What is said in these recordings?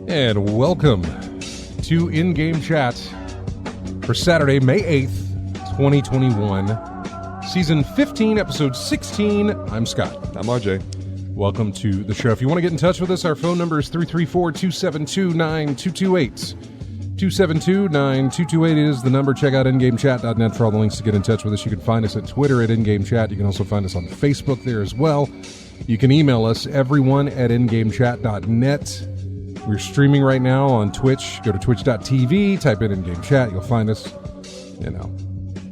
And welcome to In-Game Chat for Saturday, May 8th, 2021. Season 15, Episode 16. I'm Scott. I'm RJ. Welcome to the show. If you want to get in touch with us, our phone number is 334-272-9228. 272-9228 is the number. Check out ingamechat.net for all the links to get in touch with us. You can find us at Twitter at InGameChat. You can also find us on Facebook there as well. You can email us, everyone at ingamechat.net. We're streaming right now on Twitch. Go to twitch.tv, type in Game Chat. You'll find us.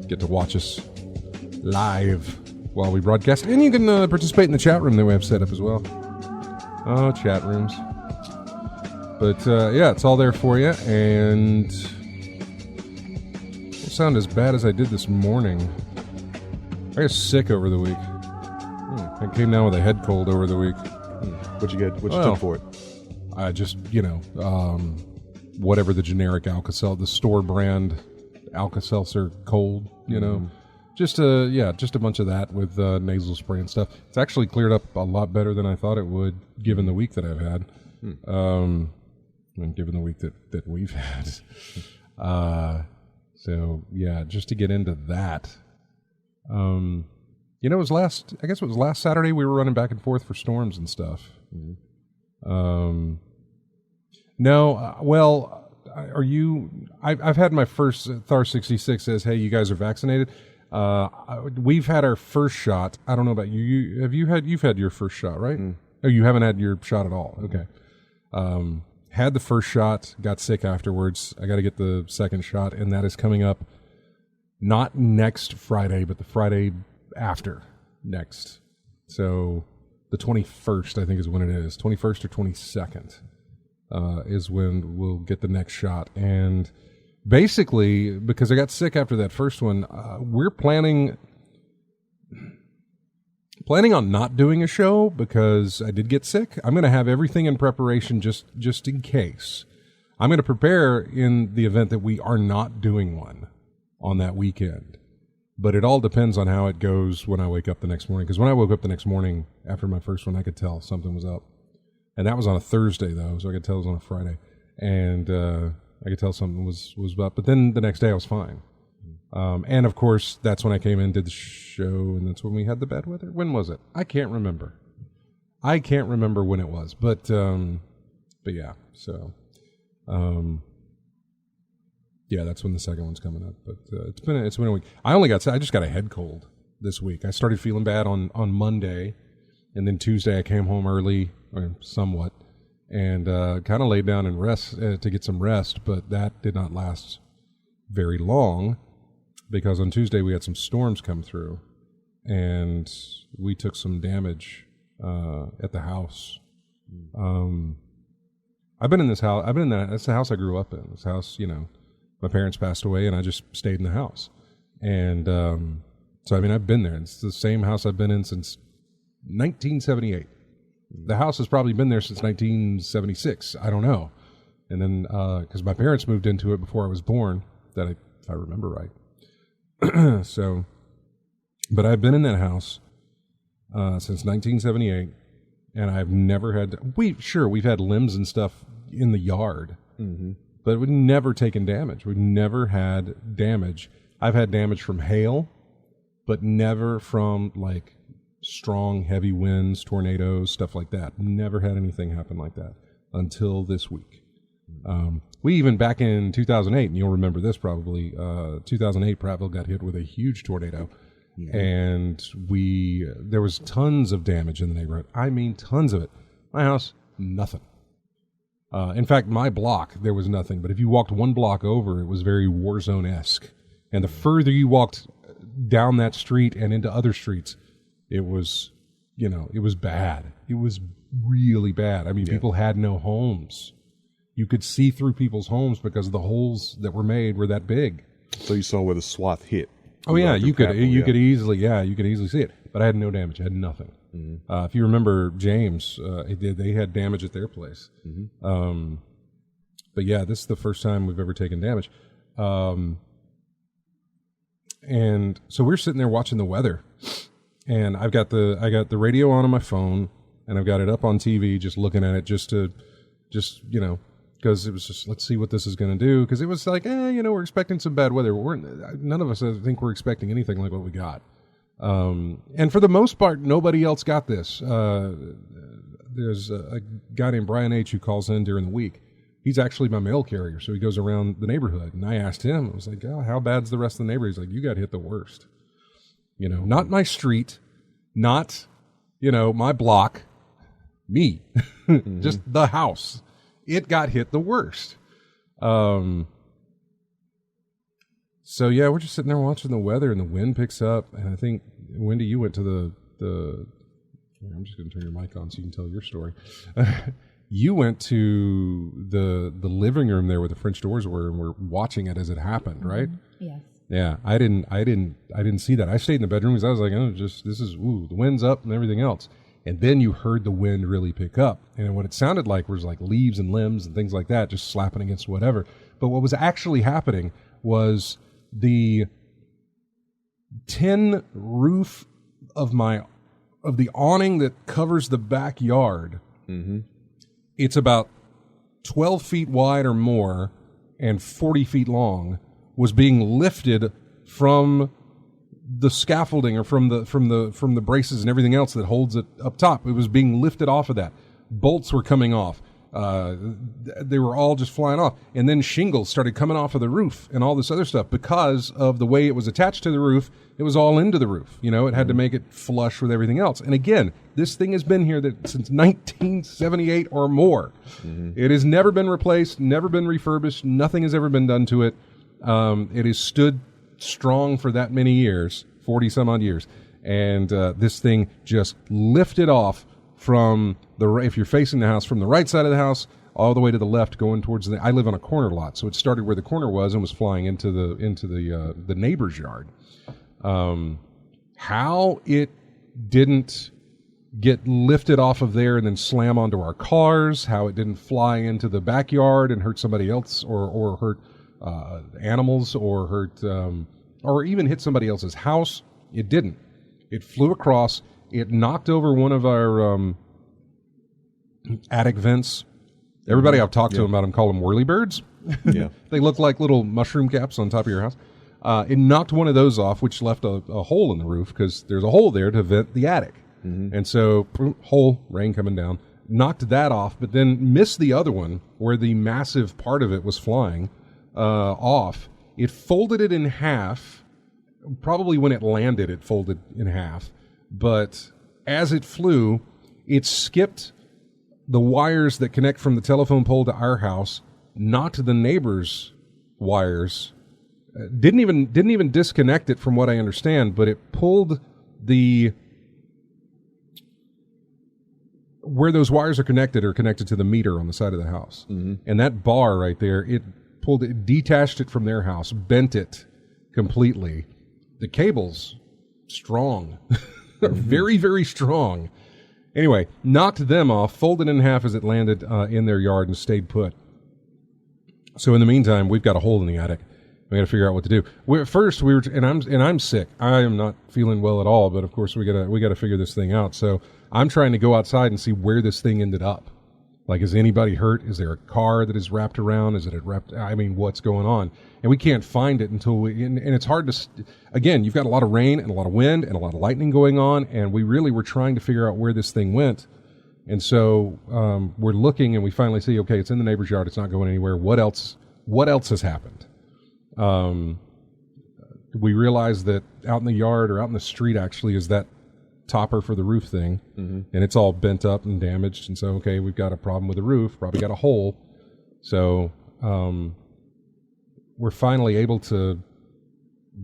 Get to watch us live while we broadcast. And you can participate in the chat room that we have set up as well. Oh, chat rooms. But, yeah, it's all there for you. And it won't sound as bad as I did this morning. I got sick over the week. I came down with a head cold over the week. What'd you get? What you took for it? I just, whatever the generic Alka-Seltzer, the store brand Alka-Seltzer cold, just a bunch of that with nasal spray and stuff. It's actually cleared up a lot better than I thought it would, given the week that I've had, and given the week that we've had. So yeah, just to get into that, it was last Saturday we were running back and forth for storms and stuff. Are you? I've had my first. Thar 66 says, "Hey, you guys are vaccinated." We've had our first shot. I don't know about you. You've had your first shot, right? Oh, you haven't had your shot at all. Okay. Had the first shot, got sick afterwards. I got to get the second shot, and that is coming up not next Friday, but the Friday after next. So the 21st, I think, is when it is. 21st or 22nd is when we'll get the next shot. And basically, because I got sick after that first one, we're planning on not doing a show because I did get sick. I'm going to have everything in preparation just in case. I'm going to prepare in the event that we are not doing one on that weekend. But it all depends on how it goes when I wake up the next morning. Because when I woke up the next morning after my first one, I could tell something was up. And that was on a Thursday, though, so I could tell it was on a Friday. And I could tell something was up. But then the next day I was fine. And, of course, that's when I came in, did the show, and that's when we had the bad weather. When was it? I can't remember. I can't remember when it was. But yeah, so... yeah, that's when the second one's coming up. But it's been a week. I just got a head cold this week. I started feeling bad on Monday, and then Tuesday I came home early, or somewhat, and kind of laid down and rest to get some rest. But that did not last very long because on Tuesday we had some storms come through, and we took some damage at the house. I've been in this house. That's the house I grew up in. This house, my parents passed away, and I just stayed in the house. And so, I've been there. It's the same house I've been in since 1978. The house has probably been there since 1976. I don't know. And then, because my parents moved into it before I was born, if I remember right. So, but I've been in that house since 1978, and I've never had... We've had limbs and stuff in the yard. Mm-hmm. But we've never taken damage. We've never had damage. I've had damage from hail, but never from, strong, heavy winds, tornadoes, stuff like that. Never had anything happen like that until this week. We even back in 2008, and you'll remember this probably, 2008, Prattville got hit with a huge tornado. And there was tons of damage in the neighborhood. I mean, tons of it. My house, nothing. In fact, my block, there was nothing. But if you walked one block over, it was very war-zone-esque. And the further you walked down that street and into other streets, it was, it was bad. It was really bad. I mean, people had no homes. You could see through people's homes because the holes that were made were that big. So you saw where the swath hit. Oh yeah, you could easily see it. But I had no damage. I had nothing. Mm-hmm. If you remember James, they had damage at their place. Mm-hmm. But yeah, this is the first time we've ever taken damage. And so we're sitting there watching the weather, and I got the radio on my phone, and I've got it up on TV, just looking at it, just because it was just, let's see what this is going to do. Because it was like, we're expecting some bad weather. None of us, I think, we're expecting anything like what we got. And for the most part, nobody else got this. There's a guy named Brian H. who calls in during the week. He's actually my mail carrier, so he goes around the neighborhood. And I asked him, I was like, how bad's the rest of the neighborhood? He's like, you got hit the worst. Not my street, not, my block, me, just the house. It got hit the worst. So yeah, we're just sitting there watching the weather, and the wind picks up. And I think, Wendy, you went to I'm just going to turn your mic on so you can tell your story. You went to the living room there where the French doors were, and we're watching it as it happened, right? Yes. Yeah, I didn't see that. I stayed in the bedroom because I was like, the wind's up and everything else. And then you heard the wind really pick up. And what it sounded like was like leaves and limbs and things like that just slapping against whatever. But what was actually happening was the tin roof of the awning that covers the backyard. Mm-hmm. It's about 12 feet wide or more and 40 feet long, was being lifted from the scaffolding or from the braces and everything else that holds it up top. It was being lifted off of that. Bolts were coming off. They were all just flying off. And then shingles started coming off of the roof and all this other stuff because of the way it was attached to the roof. It was all into the roof. It had to make it flush with everything else. And again, this thing has been here since 1978 or more. Mm-hmm. It has never been replaced, never been refurbished. Nothing has ever been done to it. It has stood strong for that many years, 40 some odd years. And this thing just lifted off from if you're facing the house, from the right side of the house all the way to the left, going towards I live on a corner lot, so it started where the corner was and was flying into the neighbor's yard. How it didn't get lifted off of there and then slam onto our cars, how it didn't fly into the backyard and hurt somebody else or hurt animals or hurt or even hit somebody else's house, it didn't. It flew across. It knocked over one of our attic vents. Everybody I've talked to about them call them whirlybirds. Yeah. They look like little mushroom caps on top of your house. It knocked one of those off, which left a hole in the roof because there's a hole there to vent the attic. Mm-hmm. And so, hole, rain coming down, knocked that off, but then missed the other one where the massive part of it was flying off. It folded it in half. Probably when it landed, it folded in half. But as it flew, it skipped the wires that connect from the telephone pole to our house, knocked the neighbor's wires. Didn't even disconnect it from what I understand, but it pulled where those wires are connected to the meter on the side of the house. Mm-hmm. And that bar right there, it detached it from their house, bent it completely. The cable's strong. Very, very strong. Anyway, knocked them off, folded in half as it landed in their yard and stayed put. So in the meantime, we've got a hole in the attic. We got to figure out what to do. I'm sick. I am not feeling well at all. But of course, we got to figure this thing out. So I'm trying to go outside and see where this thing ended up. Like, is anybody hurt? Is there a car that is wrapped around? What's going on? And we can't find it until and it's hard to, again, you've got a lot of rain and a lot of wind and a lot of lightning going on. And we really were trying to figure out where this thing went. And so we're looking, and we finally see, okay, it's in the neighbor's yard. It's not going anywhere. What else has happened? We realize that out in the yard or out in the street actually is that topper for the roof thing, and it's all bent up and damaged. And so, okay, we've got a problem with the roof, probably got a hole. So we're finally able to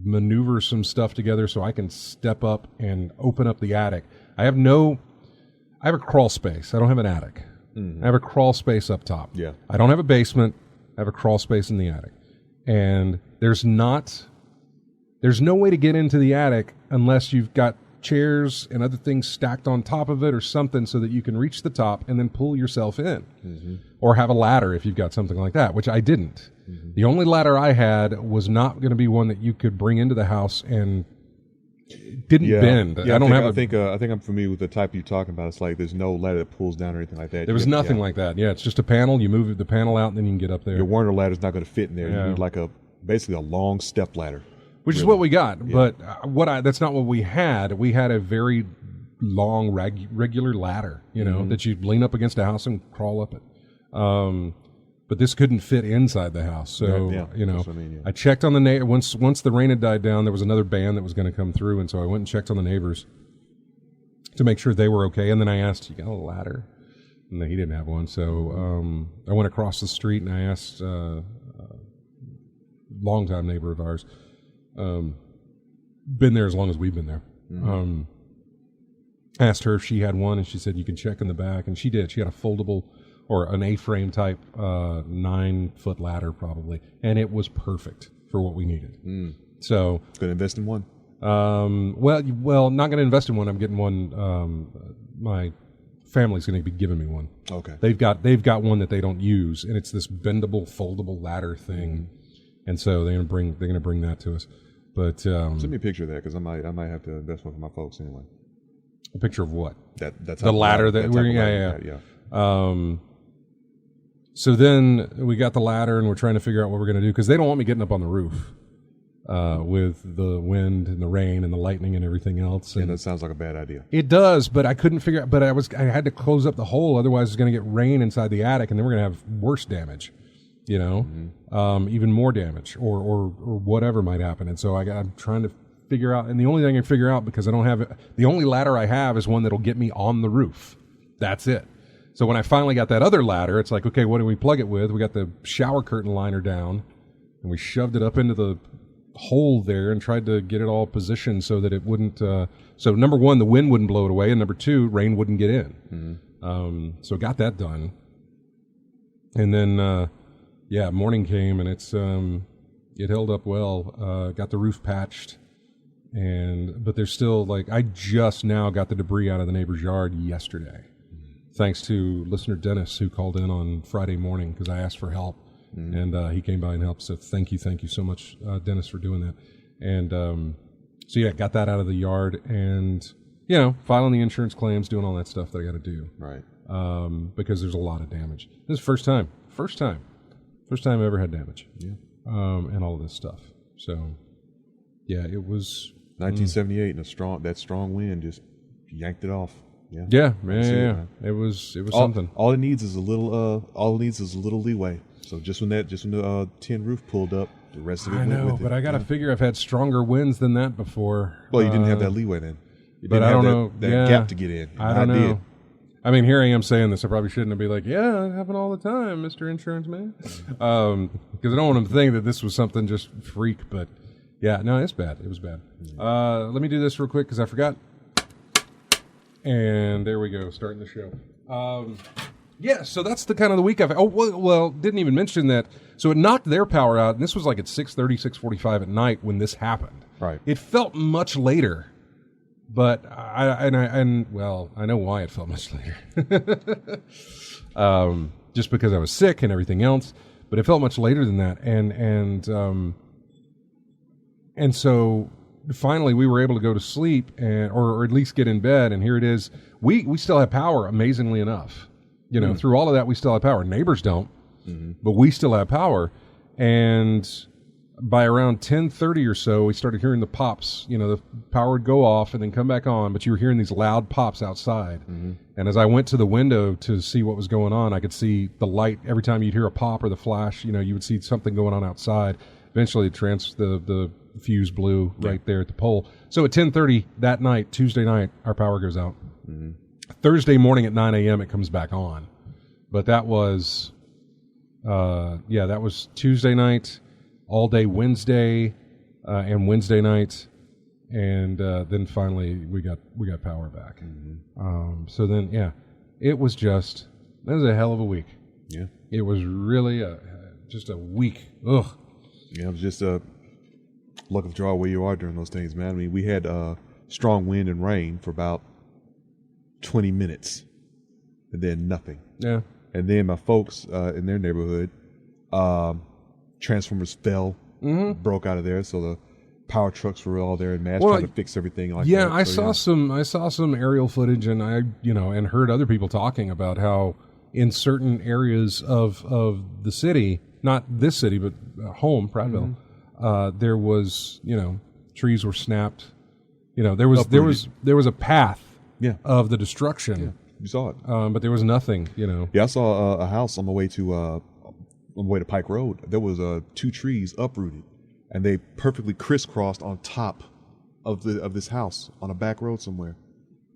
maneuver some stuff together so I can step up and open up the attic. I have a crawl space. I don't have an attic. I have a crawl space up top. Yeah. I don't have a basement. I have a crawl space in the attic. And there's no way to get into the attic unless you've got chairs and other things stacked on top of it or something so that you can reach the top and then pull yourself in. Or have a ladder if you've got something like that, which I didn't. The only ladder I had was not going to be one that you could bring into the house and it didn't bend. Yeah, I think I'm familiar with the type you're talking about. It's like there's no ladder that pulls down or anything like that. There was nothing like that. Yeah, it's just a panel. You move the panel out and then you can get up there. Your Warner ladder's not going to fit in there. You need like basically a long step ladder. Which is what we got. Yeah. But that's not what we had. We had a very long regular ladder, that you'd lean up against a house and crawl up it. But this couldn't fit inside the house. So, that's what I mean, yeah. I checked on the once the rain had died down, there was another band that was going to come through. And so I went and checked on the neighbors to make sure they were okay. And then I asked, you got a ladder? And he didn't have one. So I went across the street and I asked a longtime neighbor of ours, been there as long as we've been there. Asked her if she had one, and she said, you can check in the back. And she did. She had a foldable or an A-frame type 9-foot ladder probably. And it was perfect for what we needed. So going to invest in one? Well, not going to invest in one. I'm getting one. My family's going to be giving me one. Okay. They've got one that they don't use, and it's this bendable, foldable ladder thing. And so they're going to bring that to us. But send me a picture of that because I might have to invest one for my folks anyway. A picture of what? That's the ladder that we're yeah. So then we got the ladder and we're trying to figure out what we're going to do because they don't want me getting up on the roof with the wind and the rain and the lightning and everything else. And that sounds like a bad idea. It does, but I couldn't figure out. But I had to close up the hole, otherwise it's going to get rain inside the attic, and then we're going to have worse damage. Even more damage or whatever might happen. And so I'm trying to figure out, and the only thing I can figure out, because I don't have it, the only ladder I have is one that'll get me on the roof. That's it. So when I finally got that other ladder, it's like, okay, what do we plug it with? We got the shower curtain liner down, and we shoved it up into the hole there and tried to get it all positioned so that it wouldn't, so number one, the wind wouldn't blow it away, and number two, rain wouldn't get in. So got that done. And then, morning came, and it held up well. Got the roof patched, but there's still, I just now got the debris out of the neighbor's yard yesterday, thanks to listener Dennis, who called in on Friday morning because I asked for help, and he came by and helped. So thank you so much, Dennis, for doing that. And got that out of the yard, and filing the insurance claims, doing all that stuff that I got to do. Right. Because there's a lot of damage. This is First time I ever had damage. Yeah. And all of this stuff. So, yeah, it was 1978, and that strong wind just yanked it off. Yeah. Yeah. It was something. All it needs is a little leeway. So just when the tin roof pulled up, the rest of it went with it. I know, but I got to figure I've had stronger winds than that before. Well, you didn't have that leeway then. You but didn't I don't have know that gap to get in. I don't know. Did. I mean, here I am saying this. I probably shouldn't be like, yeah, it happened all the time, Mr. Insurance Man. Because I don't want him to think that this was something just freak. But, yeah, no, it's bad. It was bad. Let me do this real quick because I forgot. And there we go, starting the show. So that's the kind of the week I've... Oh, well, didn't even mention that. So it knocked their power out, and this was like at 6:30, 6:45 at night when this happened. Right. It felt much later. But I know why it felt much later. Just because I was sick and everything else. But it felt much later than that, and so finally we were able to go to sleep or at least get in bed. And here it is. We still have power, amazingly enough. Through all of that, we still have power. Neighbors don't, but we still have power. And by around 10:30 or so, we started hearing the pops. The power would go off and then come back on, but you were hearing these loud pops outside. Mm-hmm. And as I went to the window to see what was going on, I could see the light. Every time you'd hear a pop or the flash, you would see something going on outside. Eventually, the fuse blew right there at the pole. So at 10:30 that night, Tuesday night, our power goes out. Mm-hmm. Thursday morning at 9 a.m. it comes back on. But that was, that was Tuesday night, all day Wednesday, and Wednesday night, and then finally we got power back. Mm-hmm. So then, it was a hell of a week. Yeah, it was really just a week. Ugh. Yeah, it was just a luck of draw where you are during those things, man. I mean, we had strong wind and rain for about 20 minutes, and then nothing. Yeah. And then my folks in their neighborhood, transformers fell, broke out of there, so the power trucks were all there in mass trying to fix everything like that. Yeah, I saw some aerial footage, and and heard other people talking about how in certain areas of the city, not this city, but home, Prattville, there was, trees were snapped. There was a path of the destruction. Yeah, you saw it. But there was nothing, Yeah, I saw a house on my way to Pike Road. There was 2 trees uprooted, and they perfectly crisscrossed on top of this house on a back road somewhere.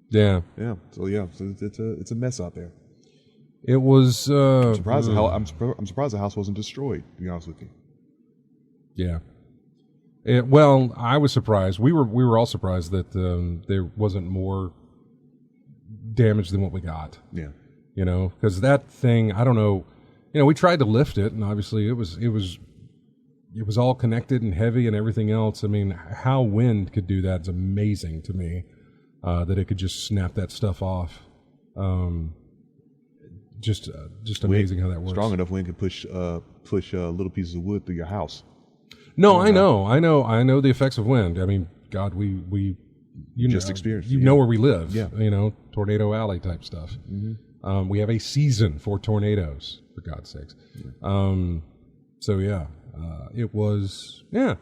Yeah. Yeah. So it's a mess out there. It was. I'm surprised the house wasn't destroyed. To be honest with you. Yeah. I was surprised. We were all surprised that there wasn't more damage than what we got. Yeah. Because that thing, I don't know. We tried to lift it, and obviously it was all connected and heavy and everything else. I mean, how wind could do that is amazing to me. That it could just snap that stuff off. Just amazing how that works. Strong enough wind can push little pieces of wood through your house. No, I know the effects of wind. I mean, God, we experienced. You know where we live. Yeah. Tornado Alley type stuff. Mm-hmm. We have a season for tornadoes, for God's sakes. Yeah. It was. We had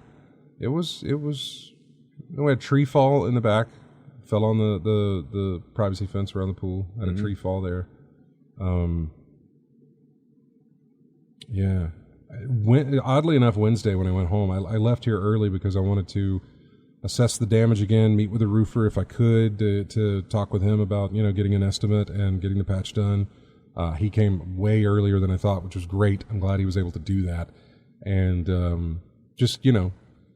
a tree fall in the back. Fell on the privacy fence around the pool. Had a tree fall there. Oddly enough, Wednesday when I went home, I left here early because I wanted to assess the damage again, meet with the roofer if I could to talk with him about getting an estimate and getting the patch done. He came way earlier than I thought, which was great. I'm glad he was able to do that, and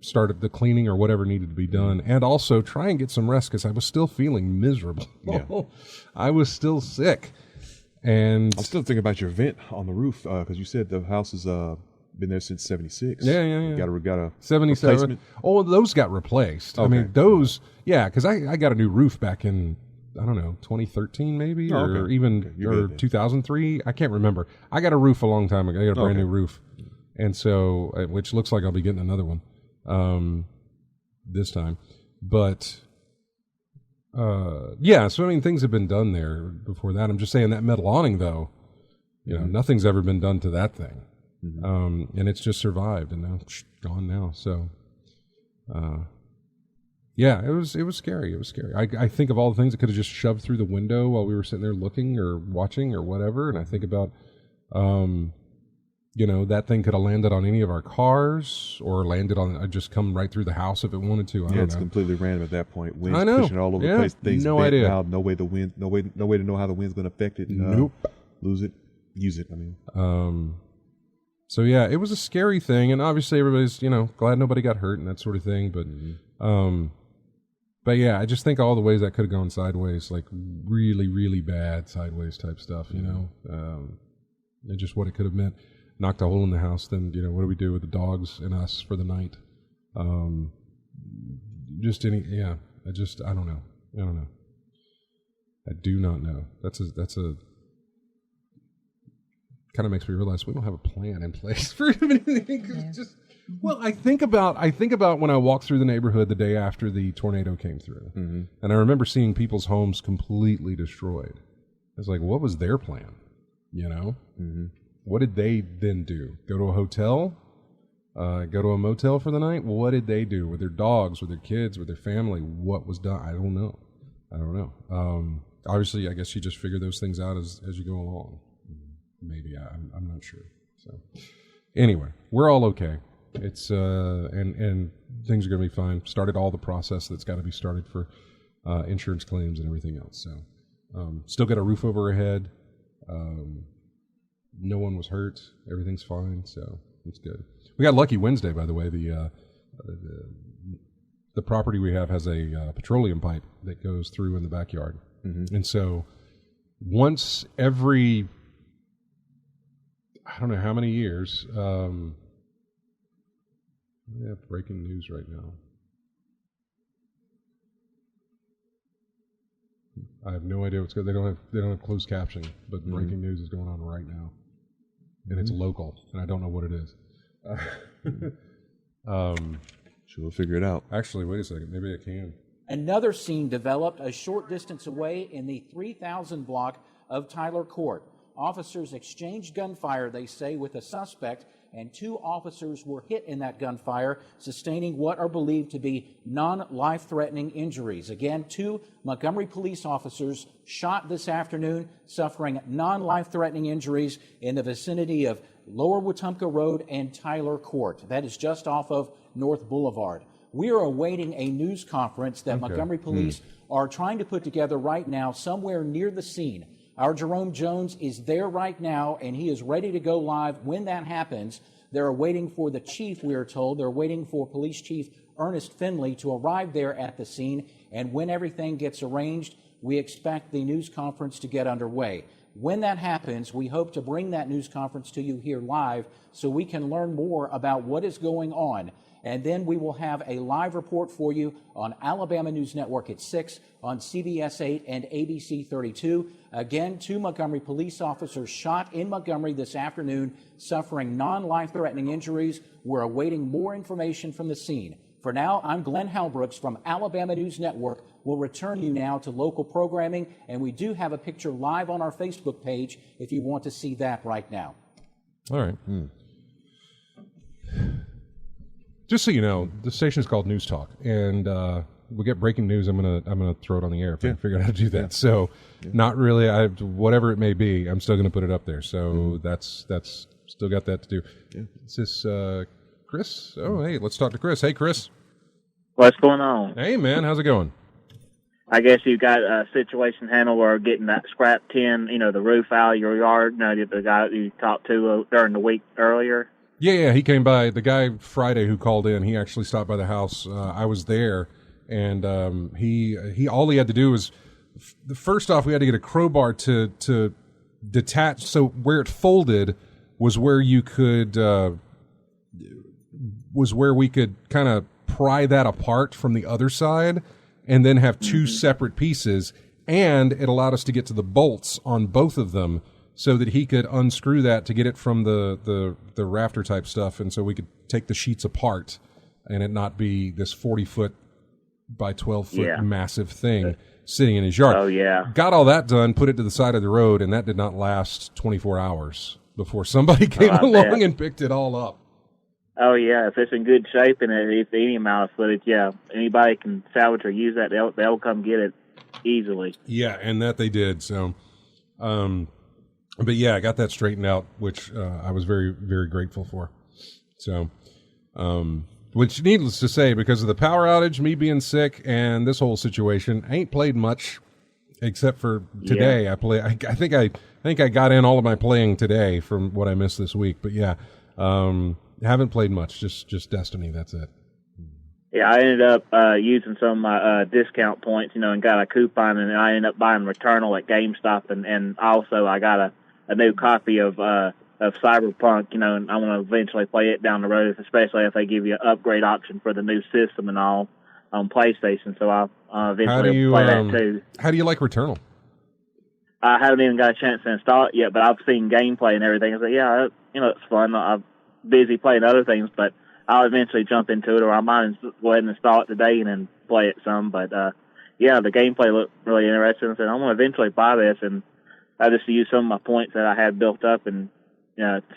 start the cleaning or whatever needed to be done, and also try and get some rest because I was still feeling miserable. Yeah. I was still sick. And I'm still thinking about your vent on the roof because you said the house has been there since '76. Yeah. Got a 77. replacement? Oh, those got replaced. Okay. I mean, those, because I got a new roof back in, I don't know, 2013 maybe, or even 2003. I can't remember. I got a roof a long time ago. I got a brand new roof, and so which looks like I'll be getting another one this time, but. So I mean, things have been done there before that. I'm just saying that metal awning, though, nothing's ever been done to that thing, and it's just survived and now gone now. So, it was scary. It was scary. I think of all the things that could have just shoved through the window while we were sitting there looking or watching or whatever, and I think about, that thing could have landed on any of our cars or landed on, just come right through the house if it wanted to. I don't know. It's completely random at that point. Wind's I know. Pushing all over the place. Things no idea. Now, no way to know how the wind's going to affect it. And, nope. Lose it. Use it. I mean. So it was a scary thing, and obviously everybody's glad nobody got hurt and that sort of thing. But I just think all the ways that could have gone sideways, like really, really bad sideways type stuff. And just what it could have meant. Knocked a hole in the house, then what do we do with the dogs and us for the night? I don't know. I do not know. That's a kind of makes me realize we don't have a plan in place for anything. I think about when I walked through the neighborhood the day after the tornado came through, and I remember seeing people's homes completely destroyed. I was like, what was their plan? What did they then do? Go to a hotel? Go to a motel for the night. What did they do with their dogs, with their kids, with their family? What was done? I don't know. Obviously, I guess you just figure those things out as you go along. Maybe I'm not sure. So anyway, we're all okay. It's and things are going to be fine. Started all the process that's got to be started for insurance claims and everything else. So still got a roof over our head. No one was hurt. Everything's fine. So it's good. We got lucky Wednesday, by the way. The property we have has a petroleum pipe that goes through in the backyard, and so once every I don't know how many years. We have breaking news right now. I have no idea what's going. They don't have closed captioning, but breaking news is going on right now, and it's local, and I don't know what it is. Sure, we'll figure it out. Actually, wait a second. Maybe I can. Another scene developed a short distance away in the 3000 block of Tyler Court. Officers exchanged gunfire, they say, with a suspect, and 2 officers were hit in that gunfire, sustaining what are believed to be non-life-threatening injuries. Again, 2 Montgomery police officers shot this afternoon, suffering non-life-threatening injuries in the vicinity of Lower Wetumpka Road and Tyler Court. That is just off of North Boulevard. We are awaiting a news conference that Montgomery police are trying to put together right now somewhere near the scene. Our Jerome Jones is there right now, and he is ready to go live when that happens. They're waiting for the chief, we are told. They're waiting for Police Chief Ernest Finley to arrive there at the scene, and when everything gets arranged, we expect the news conference to get underway. When that happens, we hope to bring that news conference to you here live so we can learn more about what is going on. And then we will have a live report for you on Alabama News Network at 6, on CBS 8 and ABC 32. Again, 2 Montgomery police officers shot in Montgomery this afternoon, suffering non-life-threatening injuries. We're awaiting more information from the scene. For now, I'm Glenn Halbrooks from Alabama News Network. We'll return you now to local programming, and we do have a picture live on our Facebook page if you want to see that right now. All right. Just so you know, the station is called News Talk, and we get breaking news. I'm gonna throw it on the air if I can figure out how to do that. So, not really. Whatever it may be, I'm still gonna put it up there. So that's still got that to do. Yeah. Is this Chris? Oh, hey, let's talk to Chris. Hey, Chris. What's going on? Hey, man, how's it going? I guess you got a situation handled where getting that scrap tin, the roof out of your yard. The guy you talked to during the week earlier. Yeah, he came by. The guy Friday who called in, he actually stopped by the house. I was there, and he all he had to do was, first off, we had to get a crowbar to detach. So where it folded was where you could where we could kind of pry that apart from the other side, and then have 2 separate pieces. And it allowed us to get to the bolts on both of them, so that he could unscrew that to get it from the rafter type stuff, and so we could take the sheets apart and it not be this 40-foot by 12-foot massive thing sitting in his yard. Oh, yeah. Got all that done, put it to the side of the road, and that did not last 24 hours before somebody came along and picked it all up. Oh, yeah. If it's in good shape and it's any amount of footage, anybody can salvage or use that. They'll come get it easily. Yeah, and that they did. So, but yeah, I got that straightened out, which I was very, very grateful for. So, which needless to say, because of the power outage, me being sick, and this whole situation, I ain't played much except for today. Yeah. I think I got in all of my playing today from what I missed this week. But yeah, haven't played much. Just Destiny. That's it. Yeah, I ended up using some of my discount points, and got a coupon, and I ended up buying Returnal at GameStop, and also I got a new copy of Cyberpunk, and I want to eventually play it down the road, especially if they give you an upgrade option for the new system and all on PlayStation. So I'll eventually play that too. How do you like Returnal? I haven't even got a chance to install it yet, but I've seen gameplay and everything. I was like, it's fun. I'm busy playing other things, but I'll eventually jump into it, or I might go ahead and install it today and then play it some. But the gameplay looked really interesting. I said, I'm going to eventually buy this, and I just use some of my points that I had built up and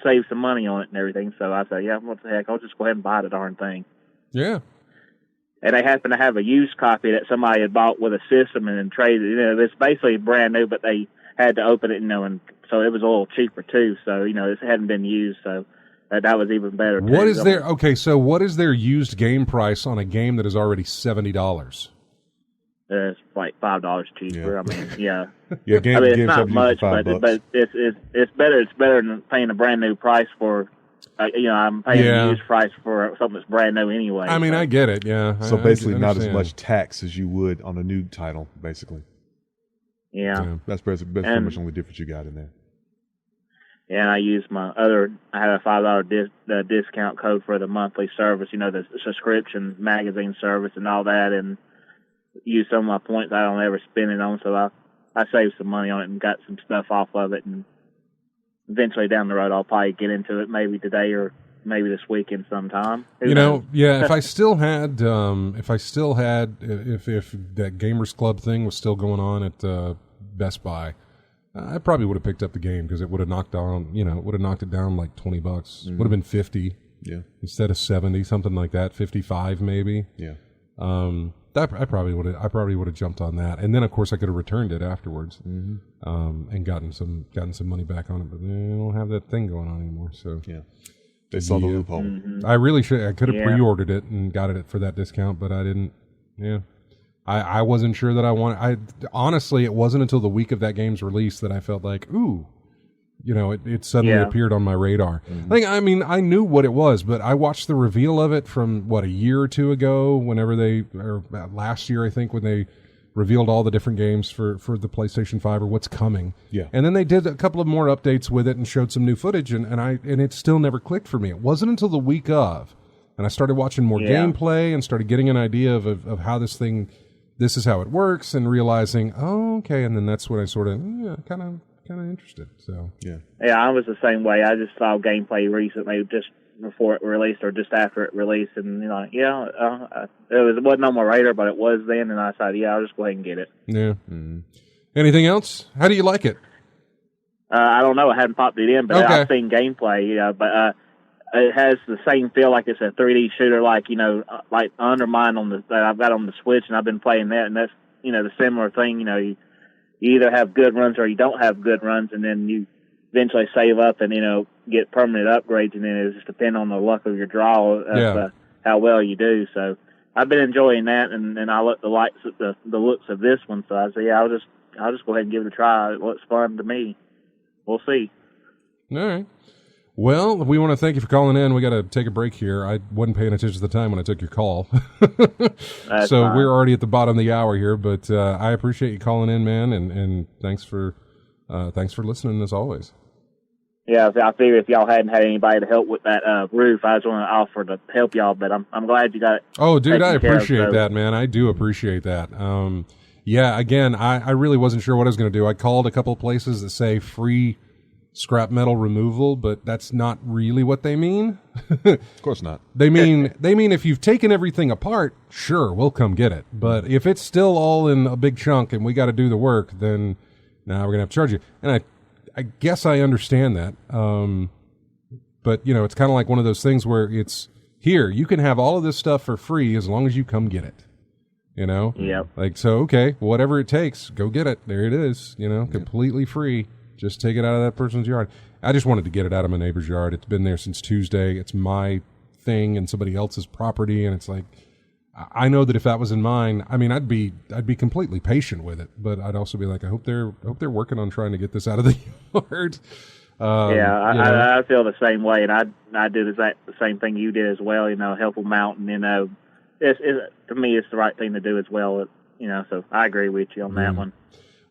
save some money on it and everything. So I said, yeah, what the heck, I'll just go ahead and buy the darn thing. Yeah. And they happen to have a used copy that somebody had bought with a system and then traded. It's basically brand new, but they had to open it, and so it was a little cheaper too. So it hadn't been used, so that was even better. What is their So what is their used game price on a game that is already $70? It's like $5 cheaper. Yeah. I mean, yeah. Yeah, it's not much, but it's better. It's better than paying a brand new price for. I'm paying a used price for something that's brand new anyway. I mean, I get it. Yeah. So basically, I not as much tax as you would on a new title, basically. Yeah. That's pretty much the only difference you got in there. Yeah, and I used I had a $5 discount code for the monthly service, the subscription magazine service and all that, and used some of my points I don't ever spend it on, so I saved some money on it and got some stuff off of it, and eventually down the road I'll probably get into it maybe today or maybe this weekend sometime. If I still had if that Gamers Club thing was still going on at Best Buy, I probably would have picked up the game because it would have knocked it down like $20. Would have been 50. Yeah. Instead of 70, something like that, 55 maybe. Yeah. I probably would have jumped on that, and then of course I could have returned it afterwards, and gotten some money back on it. But they don't have that thing going on anymore. So yeah, they saw the loophole. I really should. I could have pre-ordered it and got it for that discount, but I didn't. Yeah, I wasn't sure that I wanted. Honestly, it wasn't until the week of that game's release that I felt like, ooh. It suddenly appeared on my radar. I knew what it was, but I watched the reveal of it from, a year or two ago, or last year, I think, when they revealed all the different games for the PlayStation 5 or what's coming. Yeah. And then they did a couple of more updates with it and showed some new footage, and it still never clicked for me. It wasn't until the week of, and I started watching more gameplay and started getting an idea of how this is how it works, and realizing, oh, okay, and then that's when I sort of, kind of interested. So yeah, I was the same way. I just saw gameplay recently, just before it released or just after it released, and it wasn't on my radar, but it was then, and I decided, I'll just go ahead and get it. Yeah. Anything else? How do you like it? I don't know. I hadn't popped it in, but okay. I've seen gameplay. But it has the same feel like it's a 3D shooter, like Undermine that I've got on the Switch, and I've been playing that, and that's the similar thing. You either have good runs or you don't have good runs, and then you eventually save up and get permanent upgrades, and then it just depends on the luck of your draw of how well you do. So I've been enjoying that, and I look the looks of this one. So I say, I'll just go ahead and give it a try. It looks fun to me. We'll see. All right. Well, we want to thank you for calling in. We got to take a break here. I wasn't paying attention to the time when I took your call. So fine. We're already at the bottom of the hour here, but I appreciate you calling in, man, and thanks for listening as always. Yeah, I figured if y'all hadn't had anybody to help with that roof, I was going to offer to help y'all, but I'm glad you got it. Oh, dude, I appreciate that, man. I do appreciate that. Again, I really wasn't sure what I was going to do. I called a couple of places that say free scrap metal removal, but that's not really what they mean. Of course not. They mean if you've taken everything apart, sure, we'll come get it. But if it's still all in a big chunk and we got to do the work, then now we're going to have to charge you. And I guess I understand that. But it's kind of like one of those things where it's here, you can have all of this stuff for free as long as you come get it. Yep. Like, so, okay, whatever it takes, go get it. There it is, completely free. Just take it out of that person's yard. I just wanted to get it out of my neighbor's yard. It's been there since Tuesday. It's my thing and somebody else's property, and it's like, I know that if that was in mine, I'd be completely patient with it, but I'd also be like, I hope they're working on trying to get this out of the yard. I feel the same way, and I do the same thing you did as well. Help them out, and to me, it's the right thing to do as well. So I agree with you on that one.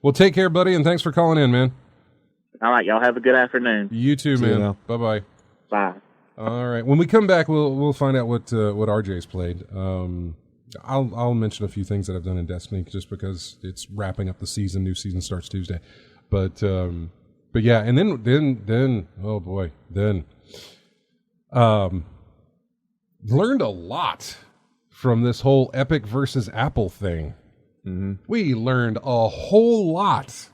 Well, take care, buddy, and thanks for calling in, man. All right, y'all have a good afternoon. You too, man. Bye-bye. Bye. All right. When we come back, we'll find out what RJ's played. I'll mention a few things that I've done in Destiny just because it's wrapping up the season. New season starts Tuesday. But yeah, and then oh boy, learned a lot from this whole Epic versus Apple thing. Mm-hmm. We learned a whole lot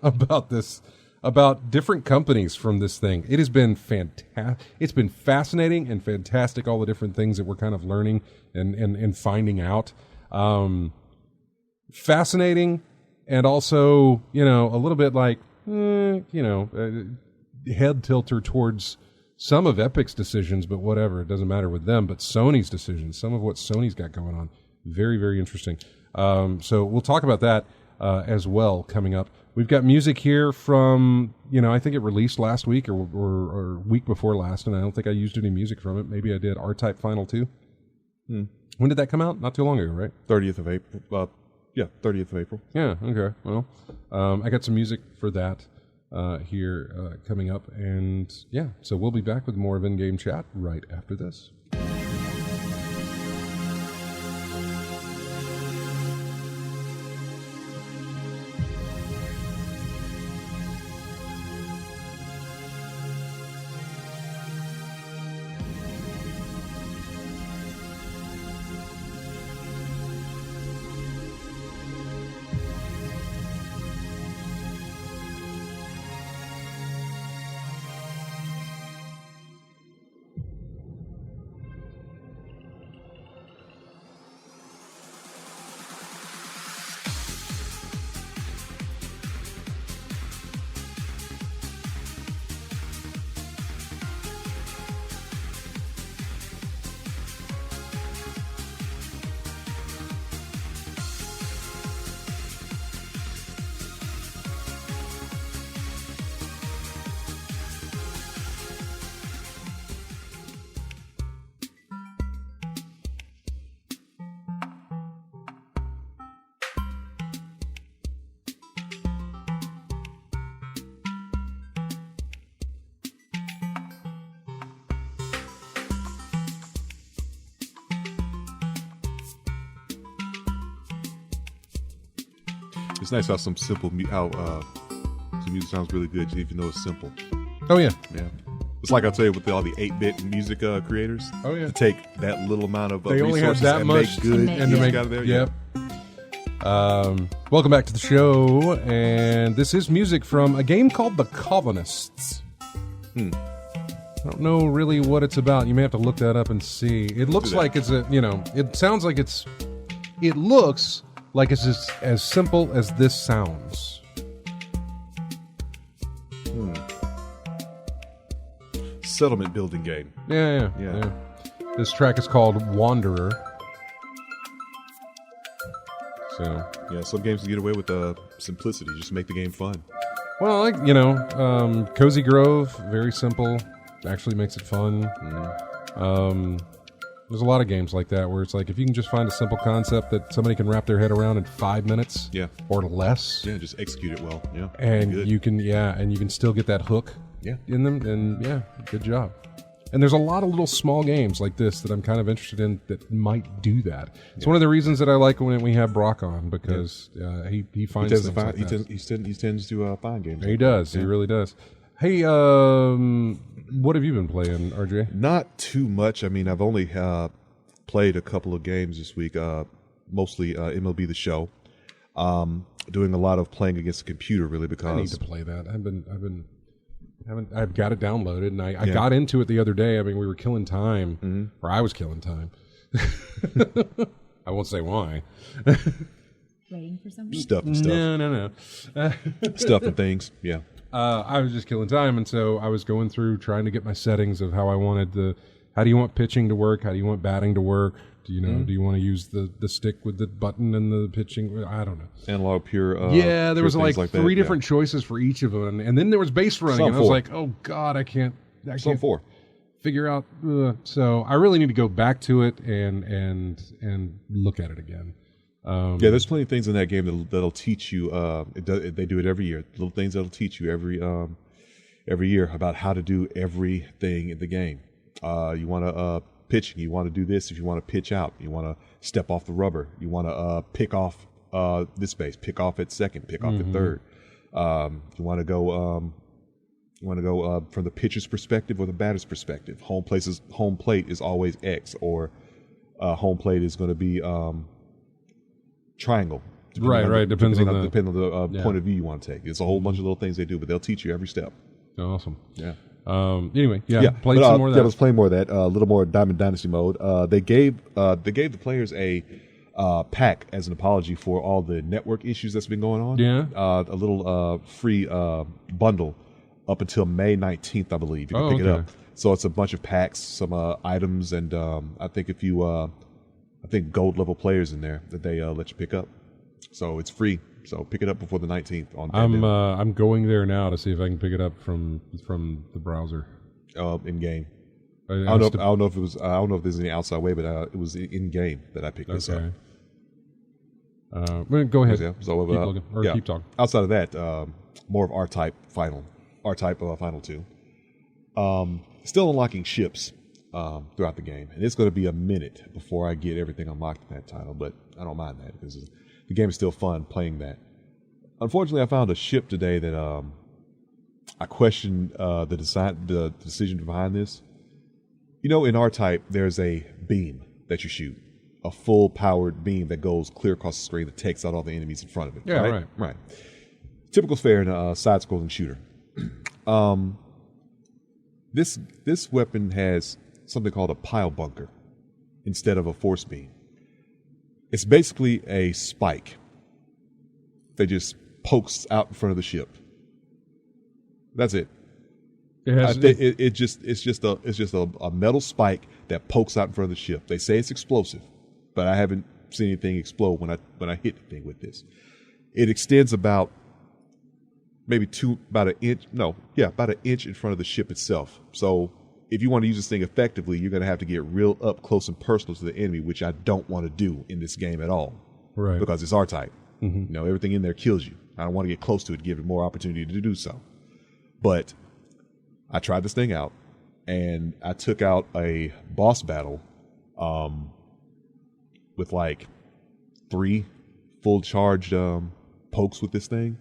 about this about different companies from this thing. It has been fantastic. It's been fascinating and fantastic, all the different things that we're kind of learning and finding out. Fascinating, and also, you know, a little bit like, head tilter towards some of Epic's decisions, but whatever, it doesn't matter with them. But Sony's decisions, some of what Sony's got going on, very, very interesting. So we'll talk about that as well coming up. We've got music here from, I think it released last week or week before last, and I don't think I used any music from it. Maybe I did. R-Type Final 2. When did that come out? Not too long ago, right? 30th of April. 30th of April. Yeah, okay. Well, I got some music for that here coming up. And yeah, so we'll be back with more of In-Game Chat right after this. It's nice how some music sounds really good, even though it's simple. Oh, yeah. Yeah. It's like I tell you with all the 8-bit music creators. Oh, yeah. To take that little amount of they only have resources that and much make good and to music make out of there. Yep. Welcome back to the show, and this is music from a game called The Colonists. I don't know really what it's about. You may have to look that up and see. It looks like it's it sounds like it looks like it's as simple as this sounds. Settlement building game. Yeah. This track is called Wanderer. So yeah, some games can get away with simplicity, just make the game fun. Well, Cozy Grove, very simple, actually makes it fun. There's a lot of games like that where it's like if you can just find a simple concept that somebody can wrap their head around in 5 minutes, or less, just execute it well, and you can still get that hook, in them, and good job. And there's a lot of little small games like this that I'm kind of interested in that might do that. It's one of the reasons that I like when we have Brock on, because he finds things like that. He tends to find games. He does. He really does. Hey, what have you been playing, RJ? Not too much. I mean, I've only played a couple of games this week, mostly MLB The Show. Doing a lot of playing against the computer, really, because I need to play that. I've got it downloaded, and I got into it the other day. I mean, we were killing time, or I was killing time. I won't say why. Waiting for something? Stuff. No. Stuff and things, yeah. I was just killing time, and so I was going through trying to get my settings of how I wanted how do you want pitching to work? How do you want batting to work? Do you want to use the stick with the button and the pitching? I don't know. Analog, pure. There was like three that, different choices for each of them, and then there was base running, and I was like, oh god, I can't figure out. So I really need to go back to it and look at it again. There's plenty of things in that game that'll teach you. They do it every year. Little things that'll teach you every year about how to do everything in the game. You want to pitching. You want to do this if you want to pitch out. You want to step off the rubber. You want to pick off this base. Pick off at second. Pick off at third. You want to go. From the pitcher's perspective or the batter's perspective. Home plate is always X, or home plate is going to be triangle. Right. Depending on the point of view you want to take. It's a whole bunch of little things they do, but they'll teach you every step. Awesome. Yeah. Anyway, played some more of that. Yeah, I was playing more of that. A little more Diamond Dynasty mode. They gave the players a pack as an apology for all the network issues that's been going on. Yeah. A little free bundle up until May 19th, I believe. You can pick it up. So it's a bunch of packs, some items, and I think gold level players in there that they let you pick up. So it's free. So pick it up before the 19th. I'm going there now to see if I can pick it up from the browser. In game. I don't know if it was. I don't know if there's any outside way, but it was in game that I picked this up. Go ahead. Yeah, so keep looking, or keep talking. Outside of that, more of R-Type Final 2. Still unlocking ships throughout the game, and it's going to be a minute before I get everything unlocked in that title. But I don't mind that because the game is still fun playing that. Unfortunately, I found a ship today that I questioned the decision behind this. You know, in R-Type, there's a beam that you shoot, a full-powered beam that goes clear across the screen that takes out all the enemies in front of it. Yeah, right. Typical fare in a side-scrolling shooter. This weapon has something called a pile bunker instead of a force beam. It's basically a spike that just pokes out in front of the ship. That's it. It's just a metal spike that pokes out in front of the ship. They say it's explosive, but I haven't seen anything explode when I hit the thing with this. It extends about about an inch in front of the ship itself. So if you want to use this thing effectively, you're going to have to get real up close and personal to the enemy, which I don't want to do in this game at all. Right. Because it's R-Type. Mm-hmm. You know, everything in there kills you. I don't want to get close to it, give it more opportunity to do so. But I tried this thing out, and I took out a boss battle with like 3 full charged pokes with this thing.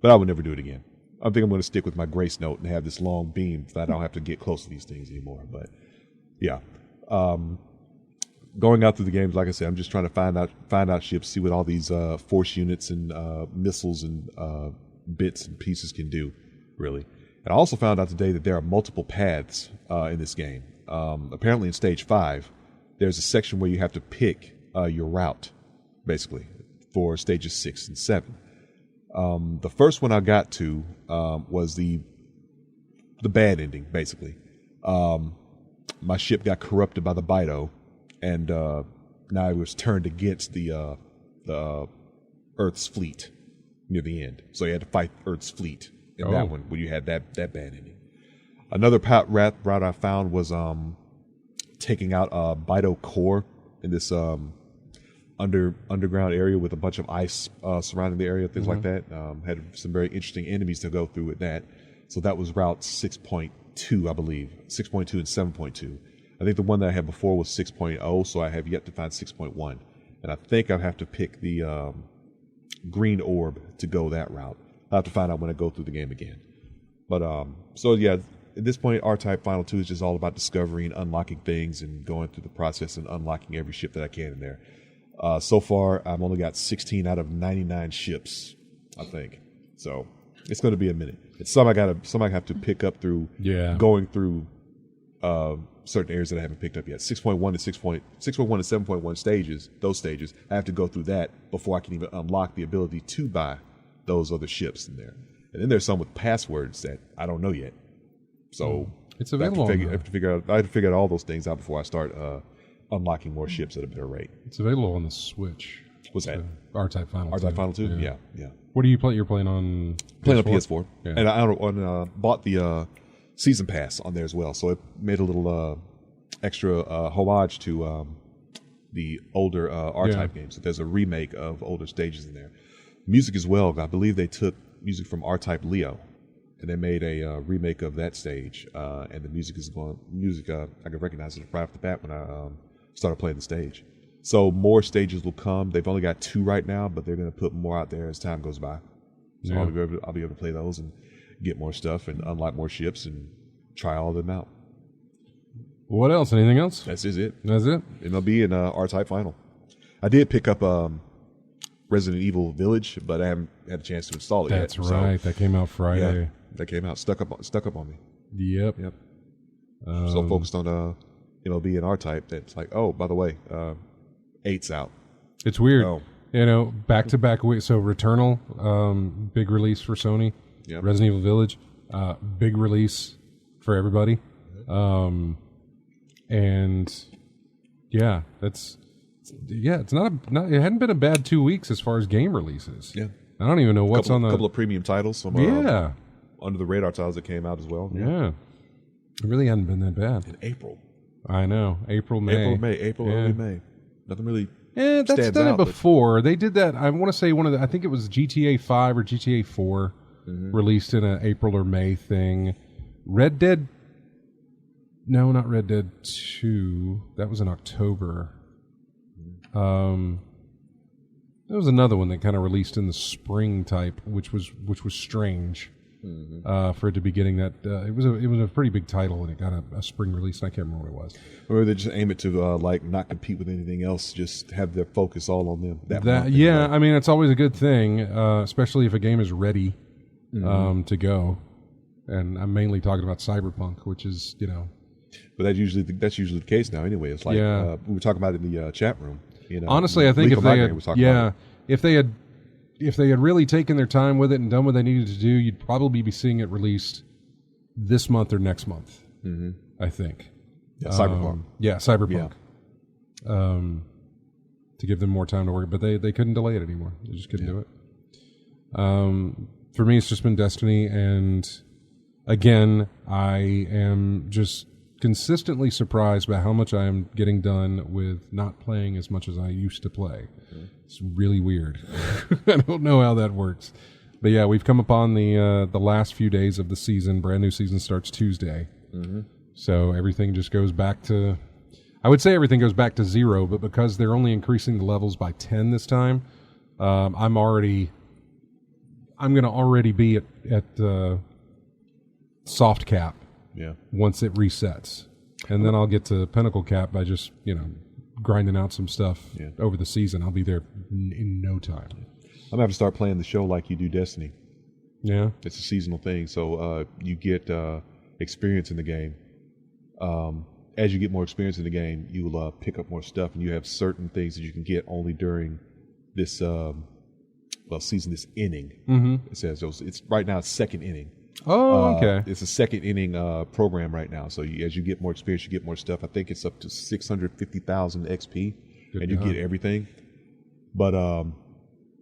But I would never do it again. I think I'm going to stick with my grace note and have this long beam so I don't have to get close to these things anymore. But yeah, going out through the games, like I said, I'm just trying to find out ships, see what all these force units and missiles and bits and pieces can do, really. And I also found out today that there are multiple paths in this game. Apparently in Stage 5, there's a section where you have to pick your route, basically, for Stages 6 and 7. The first one I got to was the bad ending, basically. My ship got corrupted by the Bido, and now it was turned against the Earth's fleet near the end. So you had to fight Earth's fleet in that one when you had that bad ending. Another route I found was taking out a Bido core in this underground area with a bunch of ice surrounding the area, things like that. Had some very interesting enemies to go through with that. So that was route 6.2, I believe. 6.2 and 7.2. I think the one that I had before was 6.0, so I have yet to find 6.1. And I think I have to pick the green orb to go that route. I'll have to find out when I go through the game again. But, so yeah, at this point, R-Type Final 2 is just all about discovering, unlocking things, and going through the process and unlocking every ship that I can in there. So far, I've only got 16 out of 99 ships, I think. So it's going to be a minute. It's some I have to pick up through going through certain areas that I haven't picked up yet. 6.1 and 7.1 stages, those stages, I have to go through that before I can even unlock the ability to buy those other ships in there. And then there's some with passwords that I don't know yet. So it's available. I have to figure out all those things out before I start unlocking more ships at a better rate. It's available on the Switch. What's that? R-Type Final 2. R-Type Final 2? Yeah. What do you play? You're playing on PS4? Playing on PS4. Yeah. And I bought the Season Pass on there as well. So it made a little extra homage to the older R-Type games. So there's a remake of older stages in there. Music as well. I believe they took music from R-Type Leo, and they made a remake of that stage. And the music is I can recognize it right off the bat when I started playing the stage. So more stages will come. They've only got 2 right now, but they're going to put more out there as time goes by. So I'll be able to play those and get more stuff and unlock more ships and try all of them out. What else? Anything else? That's it. That's it? MLB and R-Type Final. I did pick up Resident Evil Village, but I haven't had a chance to install it That's yet. right. That came out Friday. Yeah, that came out. Stuck up on me. Yep. Yep. So focused on MLB and R-Type that's like, oh, by the way, 8's out. It's weird. Oh. Back-to-back weeks. So Returnal, big release for Sony. Yep. Resident Evil Village, big release for everybody. And yeah, it's not it hadn't been a bad 2 weeks as far as game releases. Yeah. I don't even know what's on the couple of premium titles, some under the radar titles that came out as well. Yeah. It really hadn't been that bad. In April. I know. April, May. Early May. Nothing really that's stands done out, it before. They did that. I want to say I think it was GTA 5 or GTA 4 released in an April or May thing. Red Dead. No, not Red Dead 2. That was in October. There was another one that kind of released in the spring type, which was strange for it to be getting that. It was a pretty big title, and it got a spring release. And I can't remember what it was. Or they just aim it to not compete with anything else, just have their focus all on them. I mean, it's always a good thing, especially if a game is ready to go. And I'm mainly talking about Cyberpunk, which is But that's usually the case now. Anyway, it's like we were talking about it in the chat room. Honestly, I think if they had really taken their time with it and done what they needed to do, you'd probably be seeing it released this month or next month. I think. Yeah, Cyberpunk. Cyberpunk. Yeah. To give them more time to work, but they couldn't delay it anymore. They just couldn't do it. For me, it's just been Destiny, and again, I am just consistently surprised by how much I am getting done with not playing as much as I used to play. It's really weird. I don't know how that works. But yeah, we've come upon the last few days of the season. Brand new season starts Tuesday. So everything just goes back to... I would say everything goes back to 0, but because they're only increasing the levels by 10 this time, I'm going to already be at soft cap. Yeah. Once it resets, and then I'll get to Pinnacle Cap by just grinding out some stuff over the season. I'll be there in no time. I'm gonna have to start playing the show like you do Destiny. Yeah, it's a seasonal thing, so you get experience in the game. As you get more experience in the game, you will pick up more stuff, and you have certain things that you can get only during this season, this inning. It says it's right now it's second inning. Oh, okay. It's a second inning program right now. So as you get more experience, you get more stuff. I think it's up to 650,000 XP, and you get everything. But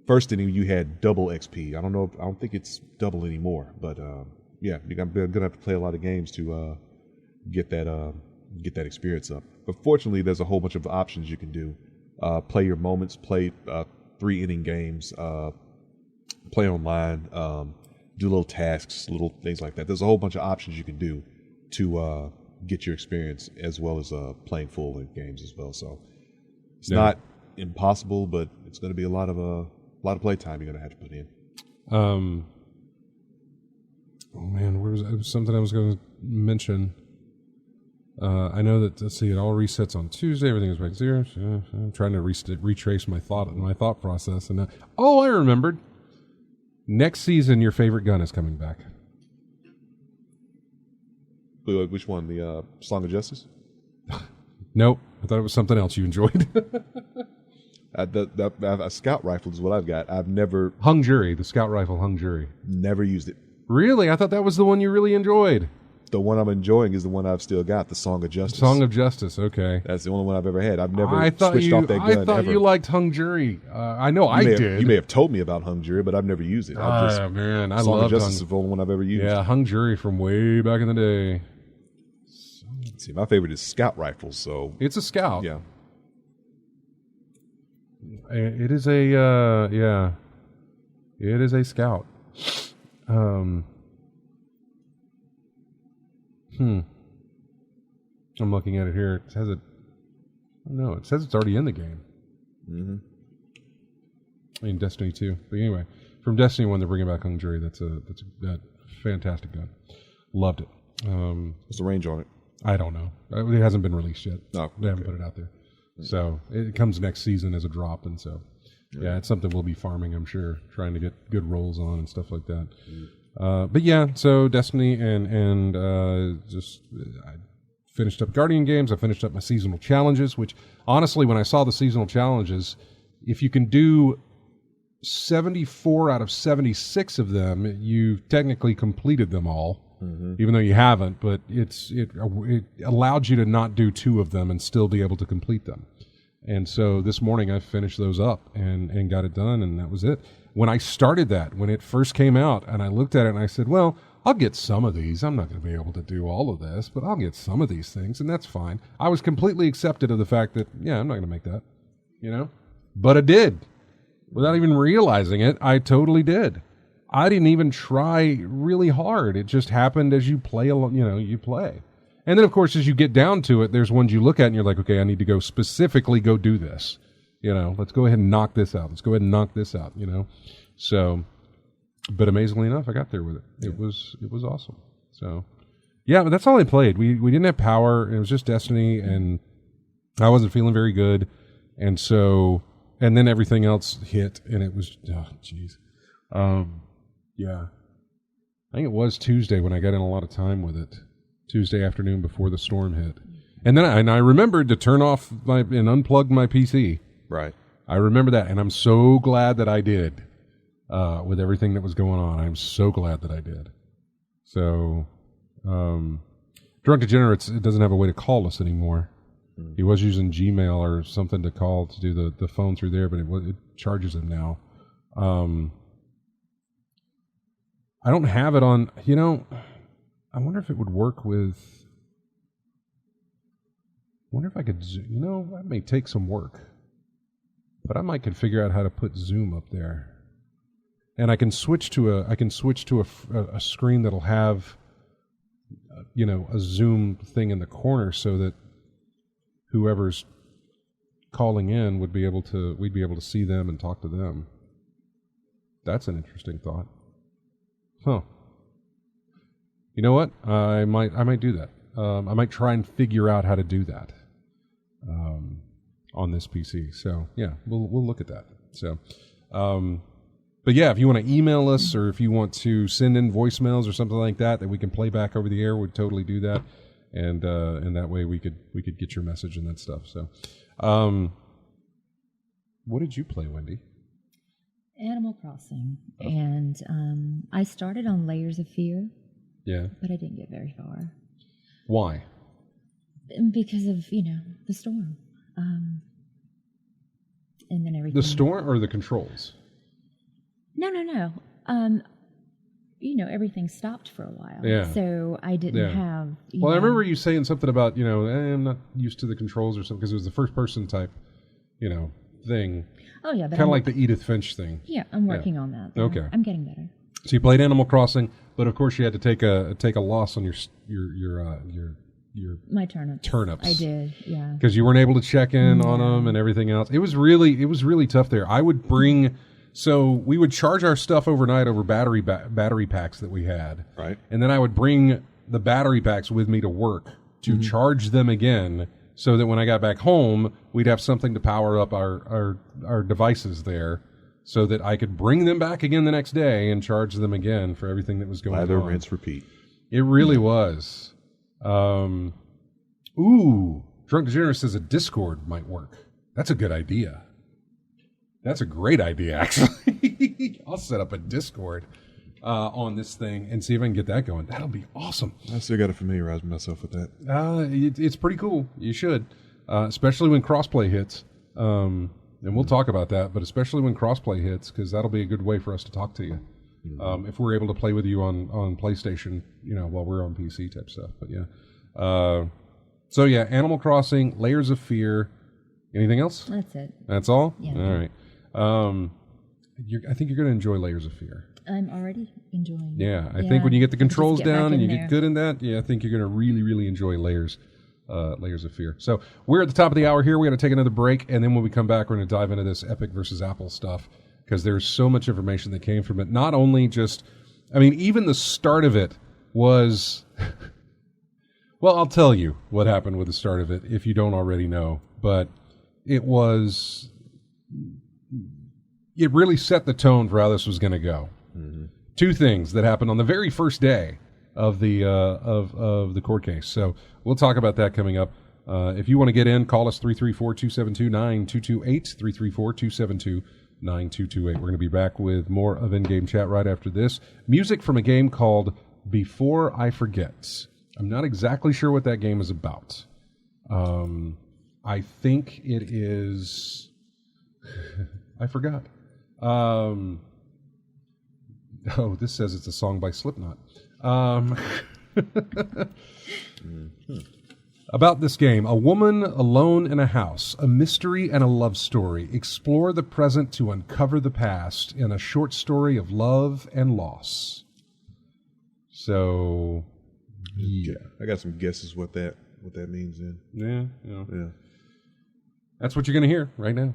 first inning, you had double XP. I don't think it's double anymore. But you're gonna have to play a lot of games to get that experience up. But fortunately, there's a whole bunch of options you can do. Play your moments, play 3 inning games, play online. Do little tasks, little things like that. There's a whole bunch of options you can do to get your experience, as well as playing full length games as well. So it's not impossible, but it's going to be a lot of play time you're going to have to put in. Oh man, where was something I was going to mention? I know that it all resets on Tuesday. Everything is back to 0. I'm trying to retrace my thought process, and I remembered. Next season, your favorite gun is coming back. Which one? The Song of Justice? Nope. I thought it was something else you enjoyed. A scout rifle is what I've got. I've never... Hung Jury, the scout rifle Hung Jury. Never used it. Really? I thought that was the one you really enjoyed. The one I'm enjoying is the one I've still got, the Song of Justice. Song of Justice, okay. That's the only one I've ever had. I've never switched off that gun I thought ever. you liked Hung Jury. I know I did. You may have told me about Hung Jury, but I've never used it. Man, I Song love of Justice is the only one I've ever used. Yeah, Hung Jury from way back in the day. See, my favorite is scout rifles, so... It's a scout. Yeah. It is a, It is a scout. I'm looking at it here. It says it. No, it says it's already in the game. I mean, Destiny 2. But anyway, from Destiny 1, they're bringing back Hung Jury. That's a fantastic gun. Loved it. What's the range on it? I don't know. It hasn't been released yet. No, they haven't put it out there. So it comes next season as a drop, and so Yeah, it's something we'll be farming, I'm sure, trying to get good rolls on and stuff like that. But yeah, so Destiny and I finished up Guardian games. I finished up my seasonal challenges, which honestly, when I saw the seasonal challenges, if you can do 74 out of 76 of them, you've technically completed them all, even though you haven't, but it allowed you to not do 2 of them and still be able to complete them. And so this morning I finished those up and got it done, and that was it. When I started that, when it first came out, and I looked at it and I said, well, I'll get some of these. I'm not going to be able to do all of this, but I'll get some of these things, and that's fine. I was completely accepted of the fact that, yeah, I'm not going to make that, But I did. Without even realizing it, I totally did. I didn't even try really hard. It just happened as you play along, you play. And then, of course, as you get down to it, there's ones you look at and you're like, okay, I need to go specifically go do this. Let's go ahead and knock this out. Let's go ahead and knock this out, So, but amazingly enough, I got there with it. It was awesome. So, yeah, but that's all I played. We didn't have power. It was just Destiny, and I wasn't feeling very good. And so, and then everything else hit, and it was, jeez. Yeah. I think it was Tuesday when I got in a lot of time with it. Tuesday afternoon before the storm hit. And then I remembered to turn off and unplug my PC. Right. I remember that, and I'm so glad that I did with everything that was going on. I'm so glad that I did. So, Drunk Degenerates, it doesn't have a way to call us anymore. He was using Gmail or something to call to do the phone through there, but it charges him now. I don't have it on, I wonder if it would work with, I wonder if I could, that may take some work. But I might could figure out how to put Zoom up there. And I can switch to a screen that'll have, a Zoom thing in the corner so that whoever's calling in we'd be able to see them and talk to them. That's an interesting thought. Huh. You know what? I might do that. I might try and figure out how to do that on this PC. So yeah, we'll look at that. So, but yeah, if you want to email us or if you want to send in voicemails or something like that we can play back over the air, we'd totally do that, and that way we could get your message and that stuff. So, what did you play, Wendy? Animal Crossing, and I started on Layers of Fear. Yeah. But I didn't get very far. Why? Because of, the storm. And then everything. The storm or the controls? No. Everything stopped for a while. Yeah. So I didn't have. Well, I remember you saying something about, I'm not used to the controls or something, because it was the first person type, thing. Oh, yeah. Kind of like the Edith Finch thing. Yeah, I'm working on that. Okay. I'm getting better. So you played Animal Crossing, but of course you had to take a loss on your my turnips. I did, yeah. Because you weren't able to check in on them and everything else. It was really tough there. I would we would charge our stuff overnight over battery packs that we had. Right. And then I would bring the battery packs with me to work to charge them again, so that when I got back home, we'd have something to power up our devices there, so that I could bring them back again the next day and charge them again for everything that was going on. Lather, rinse, repeat. It really was. Drunk Degenerate says a Discord might work. That's a good idea. That's a great idea, actually. I'll set up a Discord on this thing and see if I can get that going. That'll be awesome. I still got to familiarize myself with that. It's pretty cool. You should, especially when crossplay hits. And we'll talk about that, but especially when crossplay hits, because that'll be a good way for us to talk to you. If we're able to play with you on PlayStation, while we're on PC type stuff. But yeah. So yeah, Animal Crossing, Layers of Fear. Anything else? That's it. That's all? Yeah. All right. I think you're going to enjoy Layers of Fear. I'm already enjoying it. Yeah, I think when you get the controls down and you there. get good in that, I think you're going to really, really enjoy Layers of Fear. So we're at the top of the hour here. We're going to take another break, and then when we come back, we're going to dive into this Epic versus Apple stuff, because there's so much information that came from it. Not only just, even the start of it was, well, I'll tell you what happened with the start of it if you don't already know, but it was it really set the tone for how this was going to go. Mm-hmm. Two things that happened on the very first day of the of the court case. So we'll talk about that coming up. If you want to get in, call us 334-272-9228, 334-272-9228. We're going to be back with more of In-Game Chat right after this. Music from a game called Before I Forget. I'm not exactly sure what that game is about. I think it is... I forgot. This says it's a song by Slipknot. About this game, a woman alone in a house, a mystery and a love story. Explore the present to uncover the past in a short story of love and loss. So, yeah. I got some guesses what that means then. Yeah. Yeah. That's what you're going to hear right now.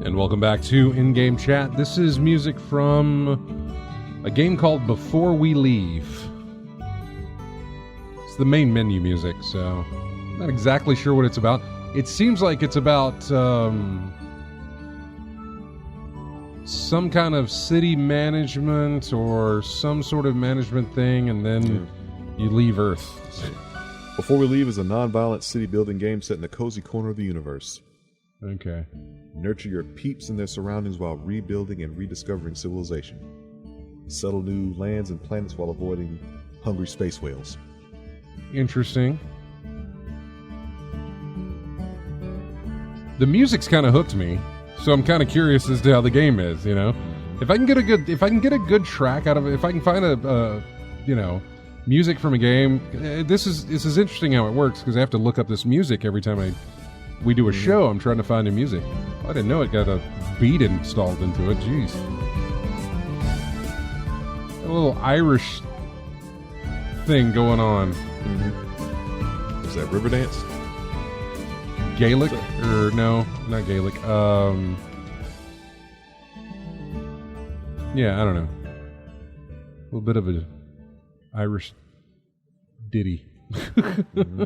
And welcome back to In-Game Chat. This is music from a game called Before We Leave. It's the main menu music, so I'm not exactly sure what it's about. It seems like it's about some kind of city management or some sort of management thing, and then you leave Earth. Before We Leave is a non-violent city-building game set in a cozy corner of the universe. Okay. Nurture your peeps in their surroundings while rebuilding and rediscovering civilization. Settle new lands and planets while avoiding hungry space whales. Interesting. The music's kind of hooked me, so I'm kind of curious as to how the game is. You know, if I can get a good track out of it, if I can find a music from a game, this is interesting how it works because I have to look up this music every time we do a show. I'm trying to find new music. I didn't know it got a beat installed into it. Jeez. A little Irish thing going on. Mm-hmm. Is that Riverdance? Gaelic? Or no, not Gaelic. Yeah, I don't know. A little bit of a Irish ditty. Mm-hmm.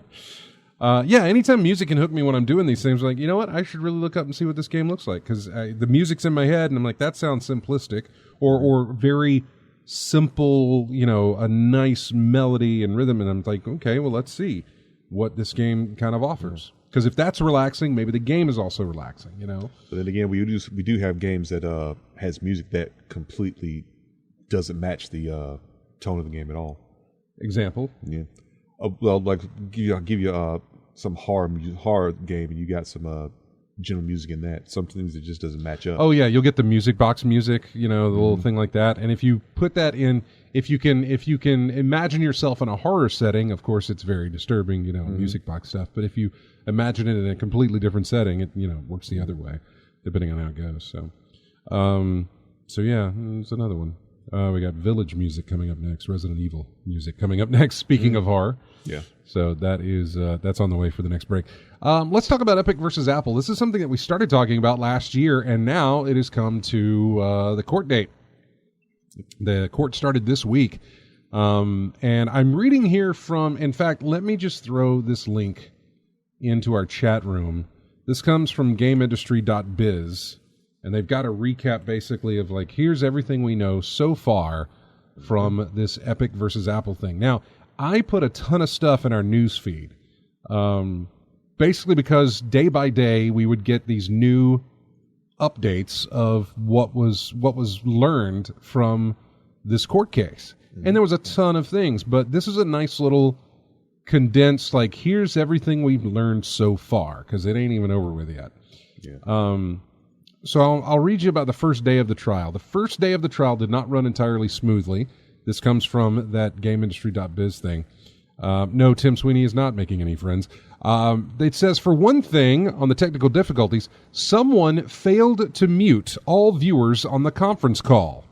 Anytime music can hook me when I'm doing these things, like, you know what, I should really look up and see what this game looks like, because the music's in my head, and I'm like, that sounds simplistic, or very simple, a nice melody and rhythm, and I'm like, okay, well, let's see what this game kind of offers. Because if that's relaxing, maybe the game is also relaxing, But then again, we do have games that has music that completely doesn't match the tone of the game at all. Example? Yeah. Well, like I'll give you some horror game, and you got some general music in that. Some things that just doesn't match up. Oh yeah, you'll get the music box music, the little thing like that. And if you put that in, if you can imagine yourself in a horror setting, of course it's very disturbing, music box stuff. But if you imagine it in a completely different setting, it works the other way, depending on how it goes. So So yeah, there's another one. We got Village music coming up next. Resident Evil music coming up next. Speaking of horror, Yeah. so that is that's on the way for the next break. Let's talk about Epic versus Apple. This is something that we started talking about last year, and now it has come to the court date. The court started this week, and I'm reading here from. In fact, let me just throw this link into our chat room. This comes from GameIndustry.biz. And they've got a recap basically of like, here's everything we know so far from this Epic versus Apple thing. Now, I put a ton of stuff in our news feed, basically because day by day we would get these new updates of what was learned from this court case. And there was a ton of things, but this is a nice little condensed, like, here's everything we've learned so far, because it ain't even over with yet. Yeah. So I'll read you about the first day of the trial. The first day of the trial did not run entirely smoothly. This comes from that GameIndustry.biz thing. No, Tim Sweeney is not making any friends. It says, for one thing, on the technical difficulties, someone failed to mute all viewers on the conference call,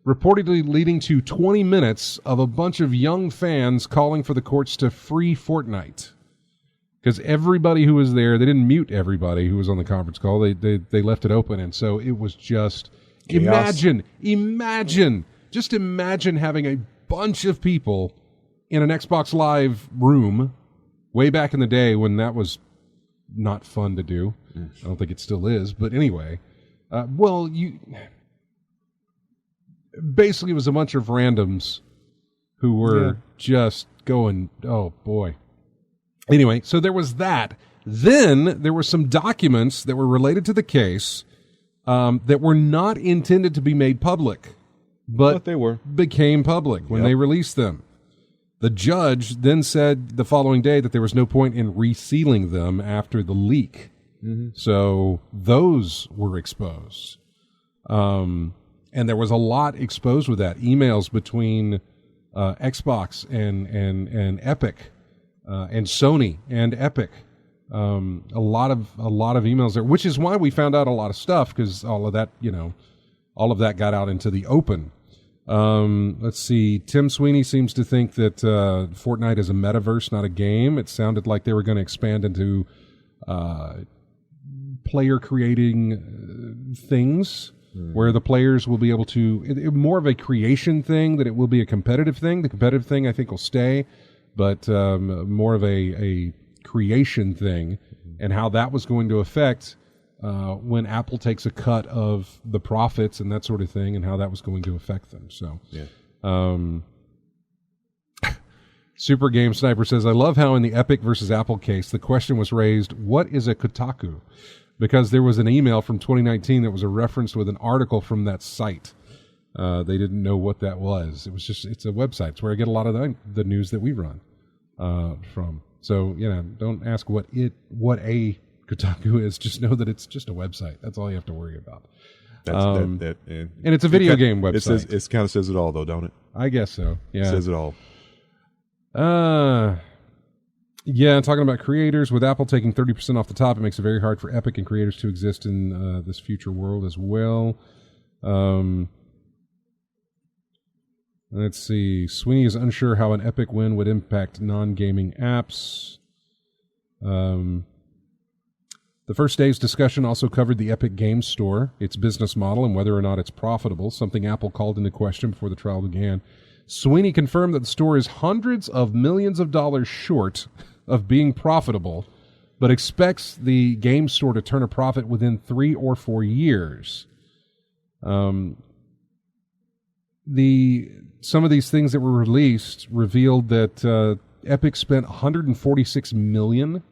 reportedly leading to 20 minutes of a bunch of young fans calling for the courts to free Fortnite. Because everybody who was there, they didn't mute everybody who was on the conference call. They left it open, and so it was just chaos. Just imagine having a bunch of people in an Xbox Live room way back in the day when that was not fun to do. I don't think it still is, but anyway. Basically, it was a bunch of randoms who were just going, oh boy. Anyway, so there was that. Then there were some documents that were related to the case that were not intended to be made public, but they were. Became public when they released them. The judge then said the following day that there was no point in resealing them after the leak. Mm-hmm. So those were exposed. And there was a lot exposed with that. Emails between Xbox and Epic. And Sony and Epic, a lot of emails there, which is why we found out a lot of stuff, because all of that got out into the open. Let's see. Tim Sweeney seems to think that Fortnite is a metaverse, not a game. It sounded like they were going to expand into player creating things. Where the players will be able to more of a creation thing than it will be a competitive thing. The competitive thing I think will stay. But more of a creation thing, and how that was going to affect when Apple takes a cut of the profits and that sort of thing, and how that was going to affect them. So, Super Game Sniper says, I love how in the Epic versus Apple case, the question was raised, what is a Kotaku? Because there was an email from 2019 that was a reference with an article from that site. They didn't know what that was. It's a website. It's where I get a lot of the news that we run from. So, don't ask what a Kotaku is. Just know that it's just a website. That's all you have to worry about. And it's a video game website. It kind of says it all, though, don't it? I guess so. Yeah. It says it all. Talking about creators, with Apple taking 30% off the top, it makes it very hard for Epic and creators to exist in this future world as well. Let's see. Sweeney is unsure how an Epic win would impact non-gaming apps. The first day's discussion also covered the Epic Games Store, its business model, and whether or not it's profitable, something Apple called into question before the trial began. Sweeney confirmed that the store is hundreds of millions of dollars short of being profitable, but expects the game store to turn a profit within 3 or 4 years. Some of these things that were released revealed that Epic spent $146 million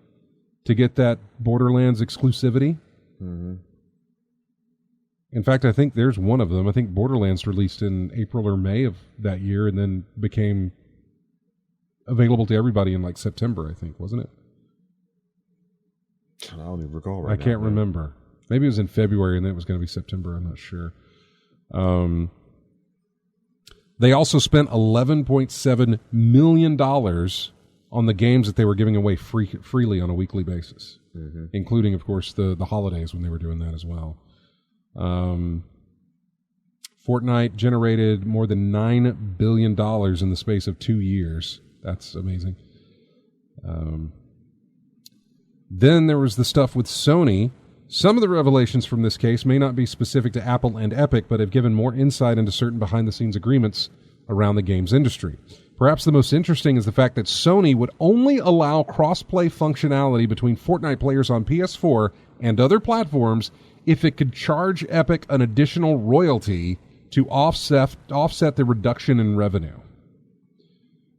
to get that Borderlands exclusivity. Mm-hmm. In fact, I think there's one of them. I think Borderlands released in April or May of that year and then became available to everybody in like September, I think, wasn't it? I don't even recall right now. I can't remember. Maybe it was in February and then it was going to be September. I'm not sure. They also spent $11.7 million on the games that they were giving away freely on a weekly basis, including, of course, the holidays when they were doing that as well. Fortnite generated more than $9 billion in the space of 2 years. That's amazing. Then there was the stuff with Sony. Some of the revelations from this case may not be specific to Apple and Epic, but have given more insight into certain behind-the-scenes agreements around the games industry. Perhaps the most interesting is the fact that Sony would only allow cross-play functionality between Fortnite players on PS4 and other platforms if it could charge Epic an additional royalty to offset the reduction in revenue.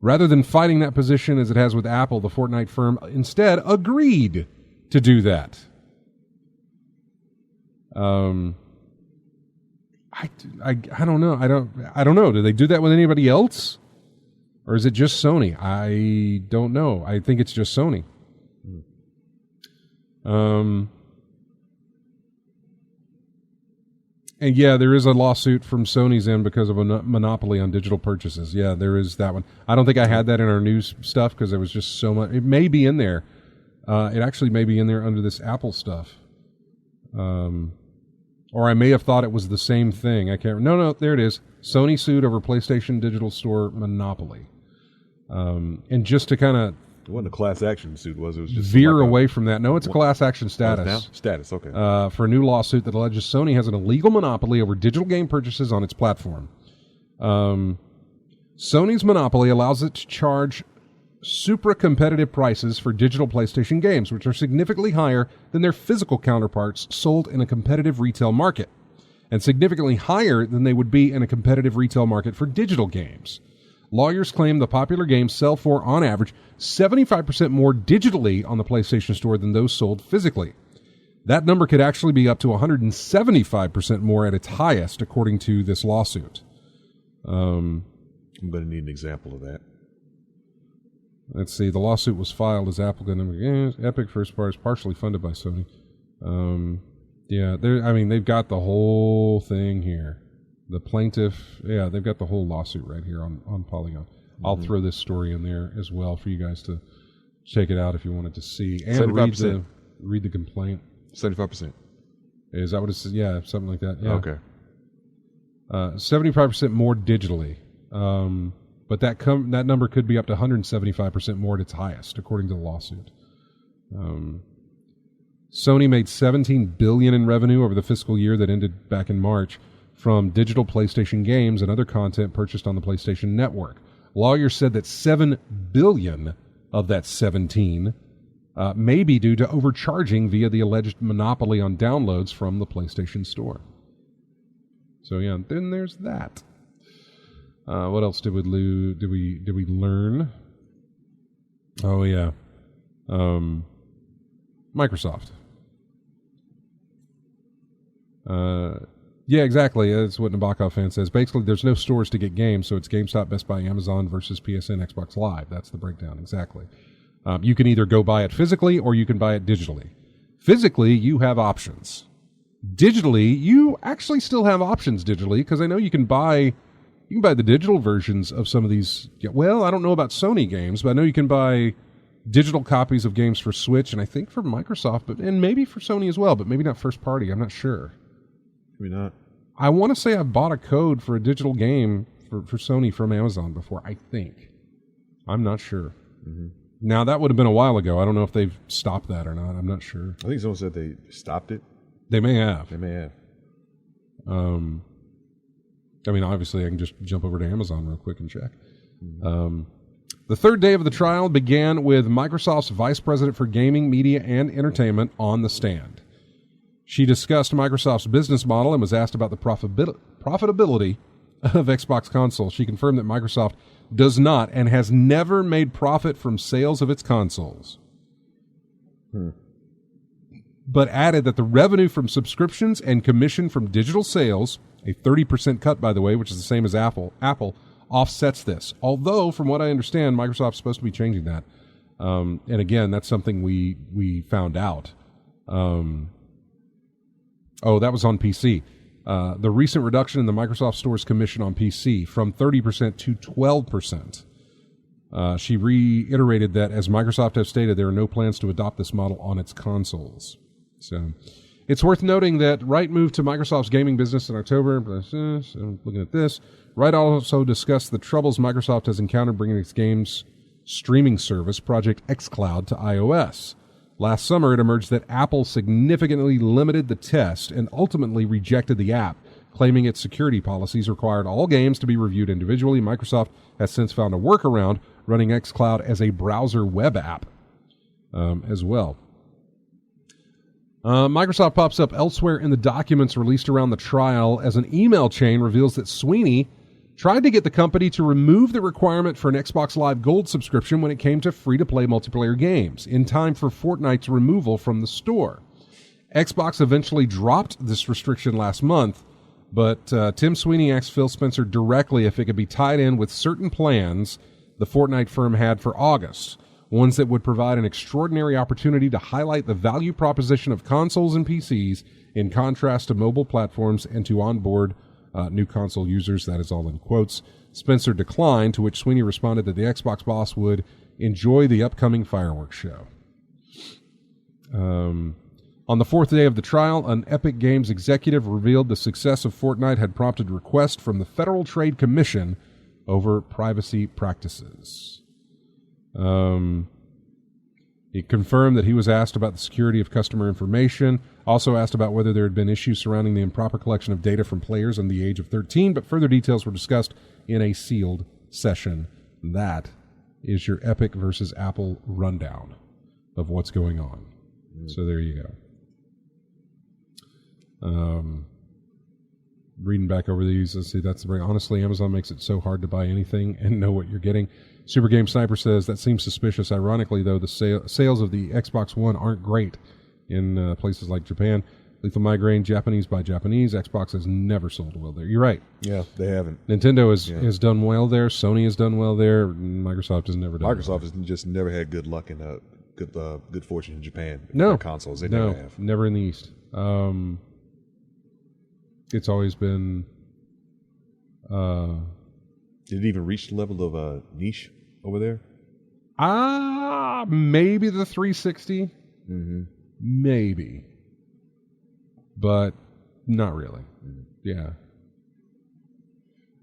Rather than fighting that position as it has with Apple, the Fortnite firm instead agreed to do that. I don't know. I don't know. Do they do that with anybody else? Or is it just Sony? I don't know. I think it's just Sony. And yeah, there is a lawsuit from Sony's end because of a monopoly on digital purchases. Yeah, there is that one. I don't think I had that in our news stuff because there was just so much. It may be in there. It actually may be in there under this Apple stuff. Or I may have thought it was the same thing. I can't. No, there it is. Sony sued over PlayStation Digital Store monopoly. And just to kind of It wasn't a class action suit, was it? It was just veer like away from that. No, it's a class action status. Status, okay. For a new lawsuit that alleges Sony has an illegal monopoly over digital game purchases on its platform. Sony's monopoly allows it to charge supra-competitive prices for digital PlayStation games, which are significantly higher than their physical counterparts sold in a competitive retail market, and significantly higher than they would be in a competitive retail market for digital games. Lawyers claim the popular games sell for, on average, 75% more digitally on the PlayStation Store than those sold physically. That number could actually be up to 175% more at its highest, according to this lawsuit. I'm going to need an example of that. Let's see. The lawsuit was filed as applicant. Epic First Party is partially funded by Sony. They've got the whole thing here. The plaintiff, they've got the whole lawsuit right here on Polygon. I'll throw this story in there as well for you guys to check it out if you wanted to see. And 75%. read the complaint. 75%. Is that what it says? Yeah, something like that. Yeah. Okay. 75% more digitally. But that number could be up to 175% more at its highest, according to the lawsuit. Sony made $17 billion in revenue over the fiscal year that ended back in March from digital PlayStation games and other content purchased on the PlayStation Network. Lawyers said that $7 billion of that 17 may be due to overcharging via the alleged monopoly on downloads from the PlayStation Store. So yeah, then there's that. What else did we learn? Oh yeah, Microsoft. Yeah, exactly. That's what Nabokov fan says. Basically, there's no stores to get games, so it's GameStop, Best Buy, Amazon versus PSN, Xbox Live. That's the breakdown, exactly. You can either go buy it physically or you can buy it digitally. Physically, you have options. Digitally, you actually still have options digitally, because I know you can buy the digital versions of some of these. Well, I don't know about Sony games, but I know you can buy digital copies of games for Switch, and I think for Microsoft, and maybe for Sony as well, but maybe not first party. I'm not sure. Maybe not. I want to say I bought a code for a digital game for Sony from Amazon before, I think. I'm not sure. Mm-hmm. Now, that would have been a while ago. I don't know if they've stopped that or not. I'm not sure. I think someone said they stopped it. They may have. Obviously, I can just jump over to Amazon real quick and check. Mm-hmm. The third day of the trial began with Microsoft's Vice President for Gaming, Media, and Entertainment on the stand. She discussed Microsoft's business model and was asked about the profitability of Xbox consoles. She confirmed that Microsoft does not and has never made profit from sales of its consoles. But added that the revenue from subscriptions and commission from digital sales, a 30% cut, by the way, which is the same as Apple, offsets this. Although, from what I understand, Microsoft's supposed to be changing that. And again, that's something we found out. That was on PC. The recent reduction in the Microsoft Store's commission on PC from 30% to 12%. She reiterated that, as Microsoft has stated, there are no plans to adopt this model on its consoles. So, It's worth noting that Wright moved to Microsoft's gaming business in October. So I'm looking at this. Wright also discussed the troubles Microsoft has encountered bringing its games streaming service, Project xCloud, to iOS. Last summer, it emerged that Apple significantly limited the test and ultimately rejected the app, claiming its security policies required all games to be reviewed individually. Microsoft has since found a workaround, running xCloud as a browser web app as well. Microsoft pops up elsewhere in the documents released around the trial as an email chain reveals that Sweeney tried to get the company to remove the requirement for an Xbox Live Gold subscription when it came to free-to-play multiplayer games, in time for Fortnite's removal from the store. Xbox eventually dropped this restriction last month, but Tim Sweeney asked Phil Spencer directly if it could be tied in with certain plans the Fortnite firm had for August, ones that would provide an extraordinary opportunity to highlight the value proposition of consoles and PCs in contrast to mobile platforms and to onboard new console users. That is all in quotes. Spencer declined, to which Sweeney responded that the Xbox boss would enjoy the upcoming fireworks show. On the fourth day of the trial, an Epic Games executive revealed the success of Fortnite had prompted requests from the Federal Trade Commission over privacy practices. He confirmed that he was asked about the security of customer information, also asked about whether there had been issues surrounding the improper collection of data from players under the age of 13, but further details were discussed in a sealed session. That is your Epic versus Apple rundown of what's going on. So there you go. Reading back over these, let's see, that's very honestly, Amazon makes it so hard to buy anything and know what you're getting. Super Game Sniper says, that seems suspicious. Ironically, though, the sales of the Xbox One aren't great in places like Japan. Lethal Migraine, Japanese by Japanese. Xbox has never sold well there. You're right. Yeah, they haven't. Nintendo has done well there. Sony has done well there. Microsoft has never done Microsoft has just never had good luck and good fortune in Japan. No. Their consoles. They never have. Never in the East. It's always been... Did it even reach the level of niche over there? Maybe the 360. Mm-hmm. Maybe. But not really. Yeah.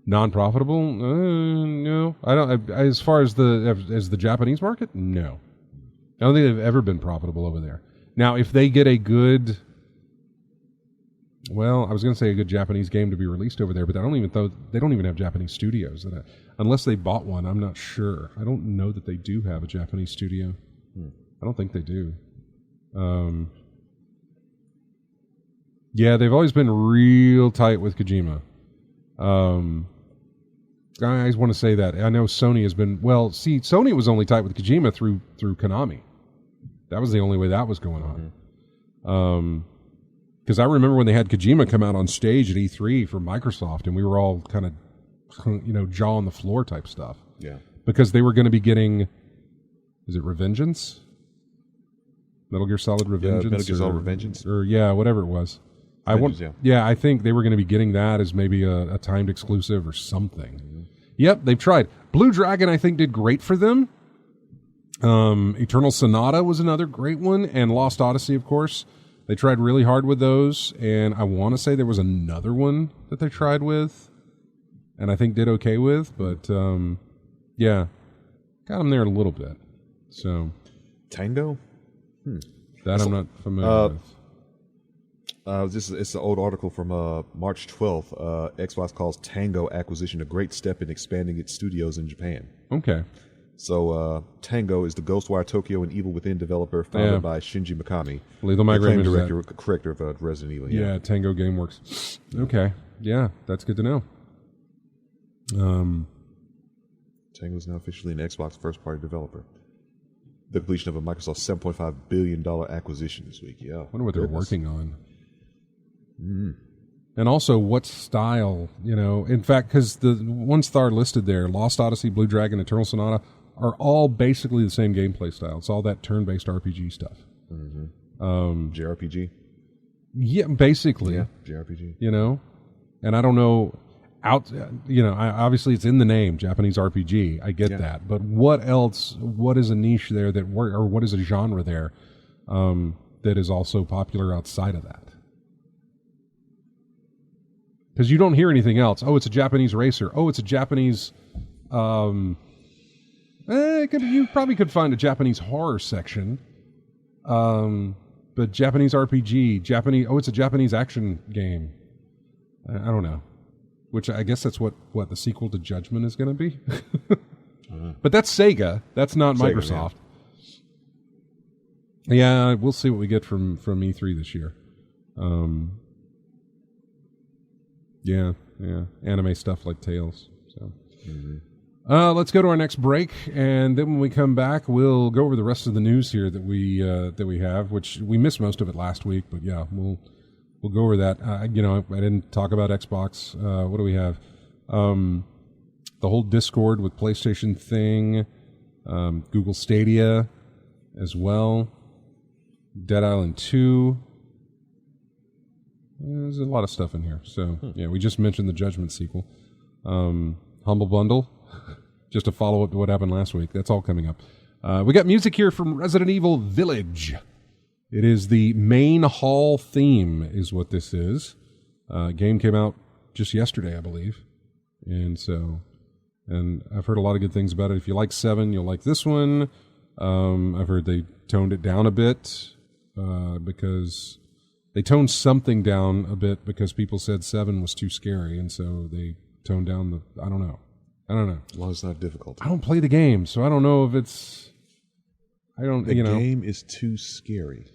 Non-profitable? No. I don't. As far as the Japanese market, no. I don't think they've ever been profitable over there. Now, if they get a good... Well, I was going to say a good Japanese game to be released over there, but they don't even have Japanese studios. Unless they bought one, I'm not sure. I don't know that they do have a Japanese studio. I don't think they do. Yeah, they've always been real tight with Kojima. I want to say that. I know Sony has been... Well, see, Sony was only tight with Kojima through Konami. That was the only way that was going on. Because I remember when they had Kojima come out on stage at E3 for Microsoft, and we were all kind of, jaw on the floor type stuff. Yeah. Because they were going to be getting, is it Revengeance? Metal Gear Solid Revengeance? Metal Gear Solid Revengeance. Or, yeah, whatever it was. I think they were going to be getting that as maybe a timed exclusive or something. Mm-hmm. Yep, they've tried. Blue Dragon, I think, did great for them. Eternal Sonata was another great one, and Lost Odyssey, of course. They tried really hard with those, and I want to say there was another one that they tried with, and I think did okay with, but yeah, got them there a little bit. So Tango? That I'm not familiar with. It's an old article from March 12th. Xbox calls Tango acquisition a great step in expanding its studios in Japan. Okay. So Tango is the Ghostwire Tokyo and Evil Within developer founded by Shinji Mikami, Lethal Migraine director of Resident Evil. Yeah, Tango Gameworks. Okay. Yeah, that's good to know. Tango is now officially an Xbox first-party developer. The completion of a Microsoft $7.5 billion acquisition this week. Yeah. I wonder what they're working on. And also, what style, in fact, because the ones that are listed there, Lost Odyssey, Blue Dragon, Eternal Sonata, are all basically the same gameplay style. It's all that turn-based RPG stuff. JRPG? Yeah, basically. Yeah, JRPG. And I don't know, obviously it's in the name, Japanese RPG. I get that. But what else, what is a niche there or what is a genre there that is also popular outside of that? Because you don't hear anything else. Oh, it's a Japanese racer. Oh, it's a Japanese... you probably could find a Japanese horror section. But Japanese RPG, it's a Japanese action game. I don't know. Which I guess that's what the sequel to Judgment is going to be. But that's Sega. That's not Sega, Microsoft. Yeah, we'll see what we get from E3 this year. Yeah. Anime stuff like Tales. So. Let's go to our next break, and then when we come back, we'll go over the rest of the news here that we have, which we missed most of it last week. But yeah, we'll go over that. I didn't talk about Xbox. What do we have? The whole Discord with PlayStation thing, Google Stadia as well, Dead Island 2. There's a lot of stuff in here. So yeah, we just mentioned the Judgment sequel. Humble Bundle. Just a follow-up to what happened last week. That's all coming up. We got music here from Resident Evil Village. It is the main hall theme is what this is. Game came out just yesterday, I believe. And I've heard a lot of good things about it. If you like 7, you'll like this one. I've heard they toned it down a bit because they toned something down a bit because people said 7 was too scary. And so they toned down I don't know. As long as it's not difficult. I don't play the game, so I don't know if it's... The game is too scary.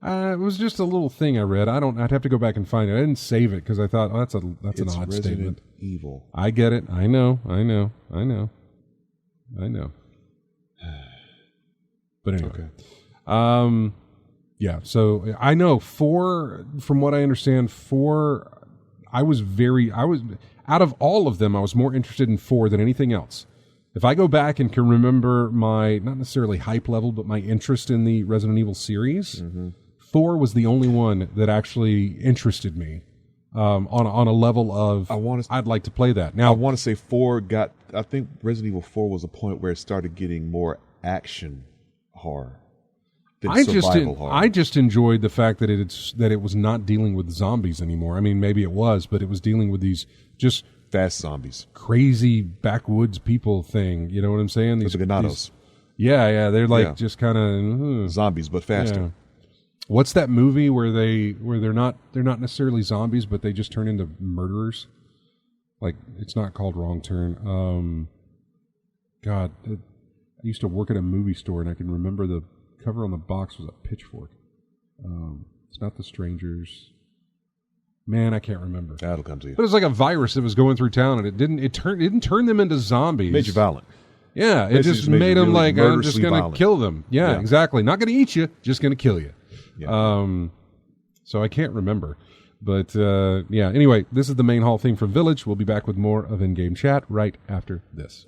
It was just a little thing I read. I'd have to go back and find it. I didn't save it because I thought, that's an odd Resident statement. Evil. I get it. I know. But anyway. Okay. Yeah, so I know 4, from what I understand, 4... out of all of them, I was more interested in 4 than anything else. If I go back and can remember my, not necessarily hype level, but my interest in the Resident Evil series, 4 was the only one that actually interested me on a level of, I'd like to play that. Now, I want to say I think Resident Evil 4 was a point where it started getting more action horror. I just enjoyed the fact that it was not dealing with zombies anymore. I mean, maybe it was, but it was dealing with these just fast zombies, crazy backwoods people thing. You know what I'm saying? These Ganados. Yeah, they're like just kind of zombies, but faster. Yeah. What's that movie where they're not necessarily zombies, but they just turn into murderers? Like, it's not called Wrong Turn. I used to work at a movie store, and I can remember the cover on the box was a pitchfork. It's not The Strangers. Man, I can't remember. That'll come to you. But it was like a virus that was going through town, and it didn't turn them into zombies. Made you violent. Yeah, it just made them really I'm just going to kill them. Yeah, exactly. Not going to eat you, just going to kill you. Yeah. So I can't remember. But anyway, this is the main hall theme from Village. We'll be back with more of In-Game Chat right after this.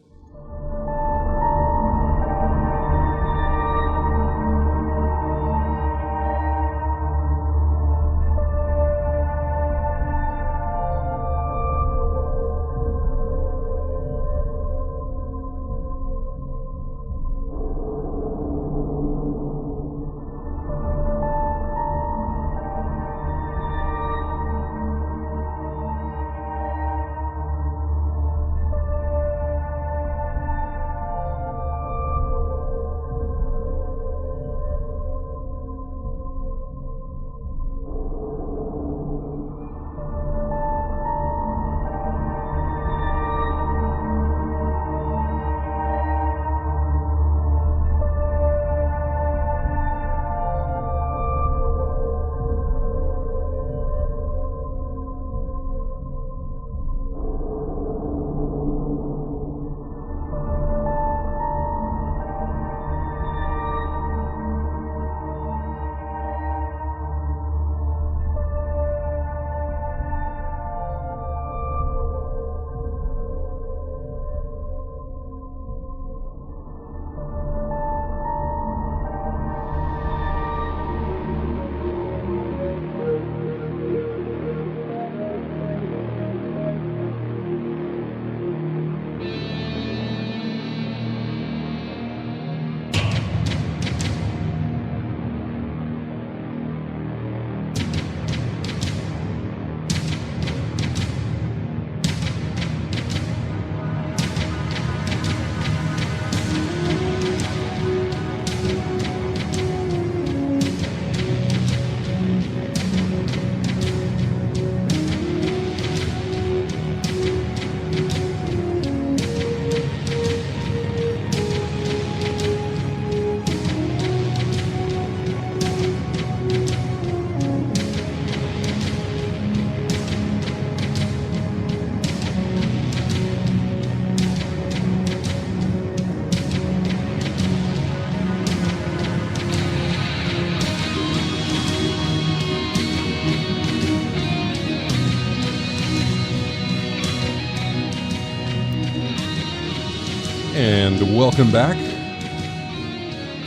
And welcome back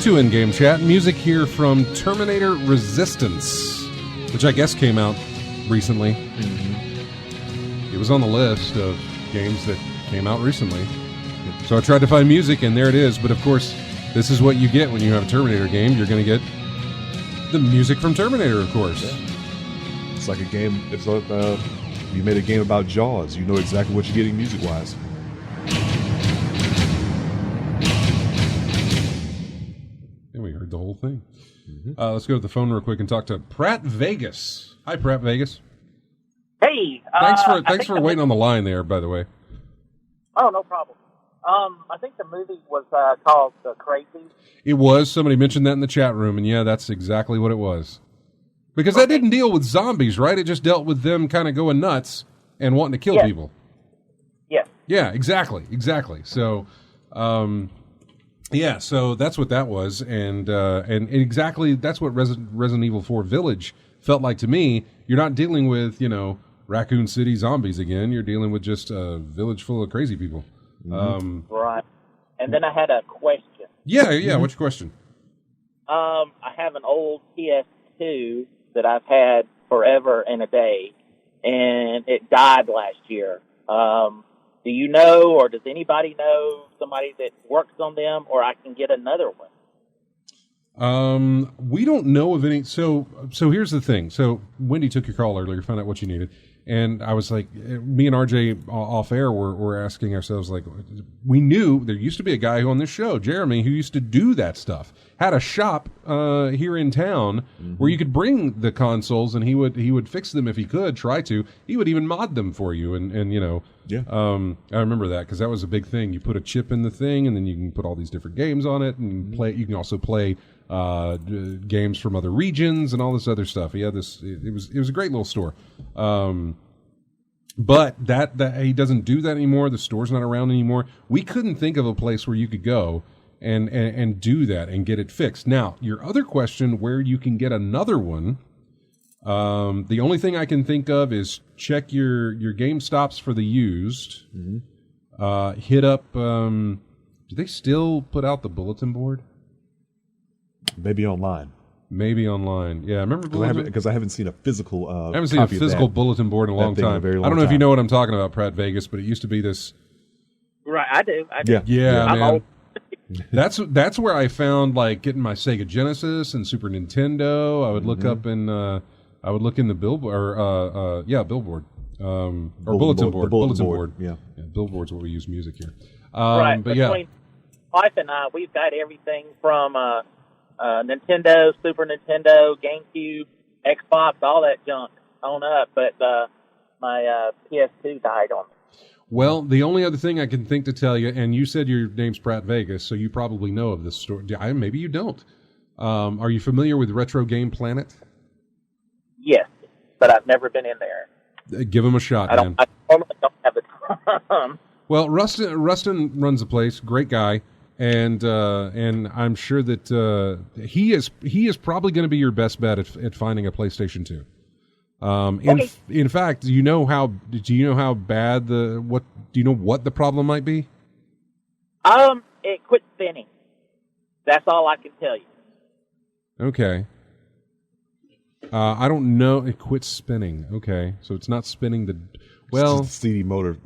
to In-Game Chat. Music here from Terminator Resistance, which I guess came out recently. Mm-hmm. It was on the list of games that came out recently. So I tried to find music, and there it is. But of course, this is what you get when you have a Terminator game. You're going to get the music from Terminator, of course. Yeah. It's like a game. It's like you made a game about Jaws. You know exactly what you're getting music-wise. And we heard the whole thing. Mm-hmm. Let's go to the phone real quick and talk to Pratt Vegas. Hi, Pratt Vegas. Hey. Thanks for waiting on the line there, by the way. Oh, no problem. I think the movie was called Crazy. It was. Somebody mentioned that in the chat room, and yeah, that's exactly what it was. Because that didn't deal with zombies, right? It just dealt with them kind of going nuts and wanting to kill people. Yes. Yeah, exactly. So, so that's what that was, and exactly that's what Resident Evil 4 Village felt like to me. You're not dealing with, Raccoon City zombies again. You're dealing with just a village full of crazy people. Mm-hmm. Right. And then I had a question. Yeah. Mm-hmm. What's your question? I have an old PS2 that I've had forever and a day, and it died last year. Do you know, or does anybody know somebody that works on them, or I can get another one? We don't know of any. So here's the thing. So Wendy took your call earlier, found out what you needed. And I was like, me and RJ off air were asking ourselves, like, we knew there used to be a guy on this show, Jeremy, who used to do that stuff. Had a shop here in town where you could bring the consoles, and he would fix them if he could, try to. He would even mod them for you, and Yeah. I remember that because that was a big thing. You put a chip in the thing, and then you can put all these different games on it, and play. You can also play games from other regions and all this other stuff. He had this. It was a great little store. But that he doesn't do that anymore. The store's not around anymore. We couldn't think of a place where you could go and do that and get it fixed. Now, your other question, where you can get another one, the only thing I can think of is check your GameStops for the used. Mm-hmm. Hit up. Do they still put out the bulletin board? Maybe online. Yeah, I remember because I haven't seen a physical. I haven't seen a physical bulletin board in a long time. I don't know if you know what I'm talking about, Pratt Vegas, but it used to be this. Right, I do. Yeah, I'm man. old. That's where I found like getting my Sega Genesis and Super Nintendo. I would look up in the billboard billboard or bulletin board. Bulletin board. Yeah, billboard's what we use music here. Right, but between wife and I, we've got everything from Nintendo, Super Nintendo, GameCube, Xbox, all that junk on up. But my PS2 died on me. Well, the only other thing I can think to tell you, and you said your name's Pratt Vegas, so you probably know of this story. Maybe you don't. Are you familiar with Retro Game Planet? Yes, but I've never been in there. Give them a shot, man. I totally don't have the time. Well, Rustin runs the place. Great guy. And I'm sure that he is probably going to be your best bet at finding a PlayStation 2. In fact, do you know how bad do you know what the problem might be? It quit spinning. That's all I can tell you. Okay. I don't know. It quit spinning. Okay, so it's not spinning the. Well, CD motor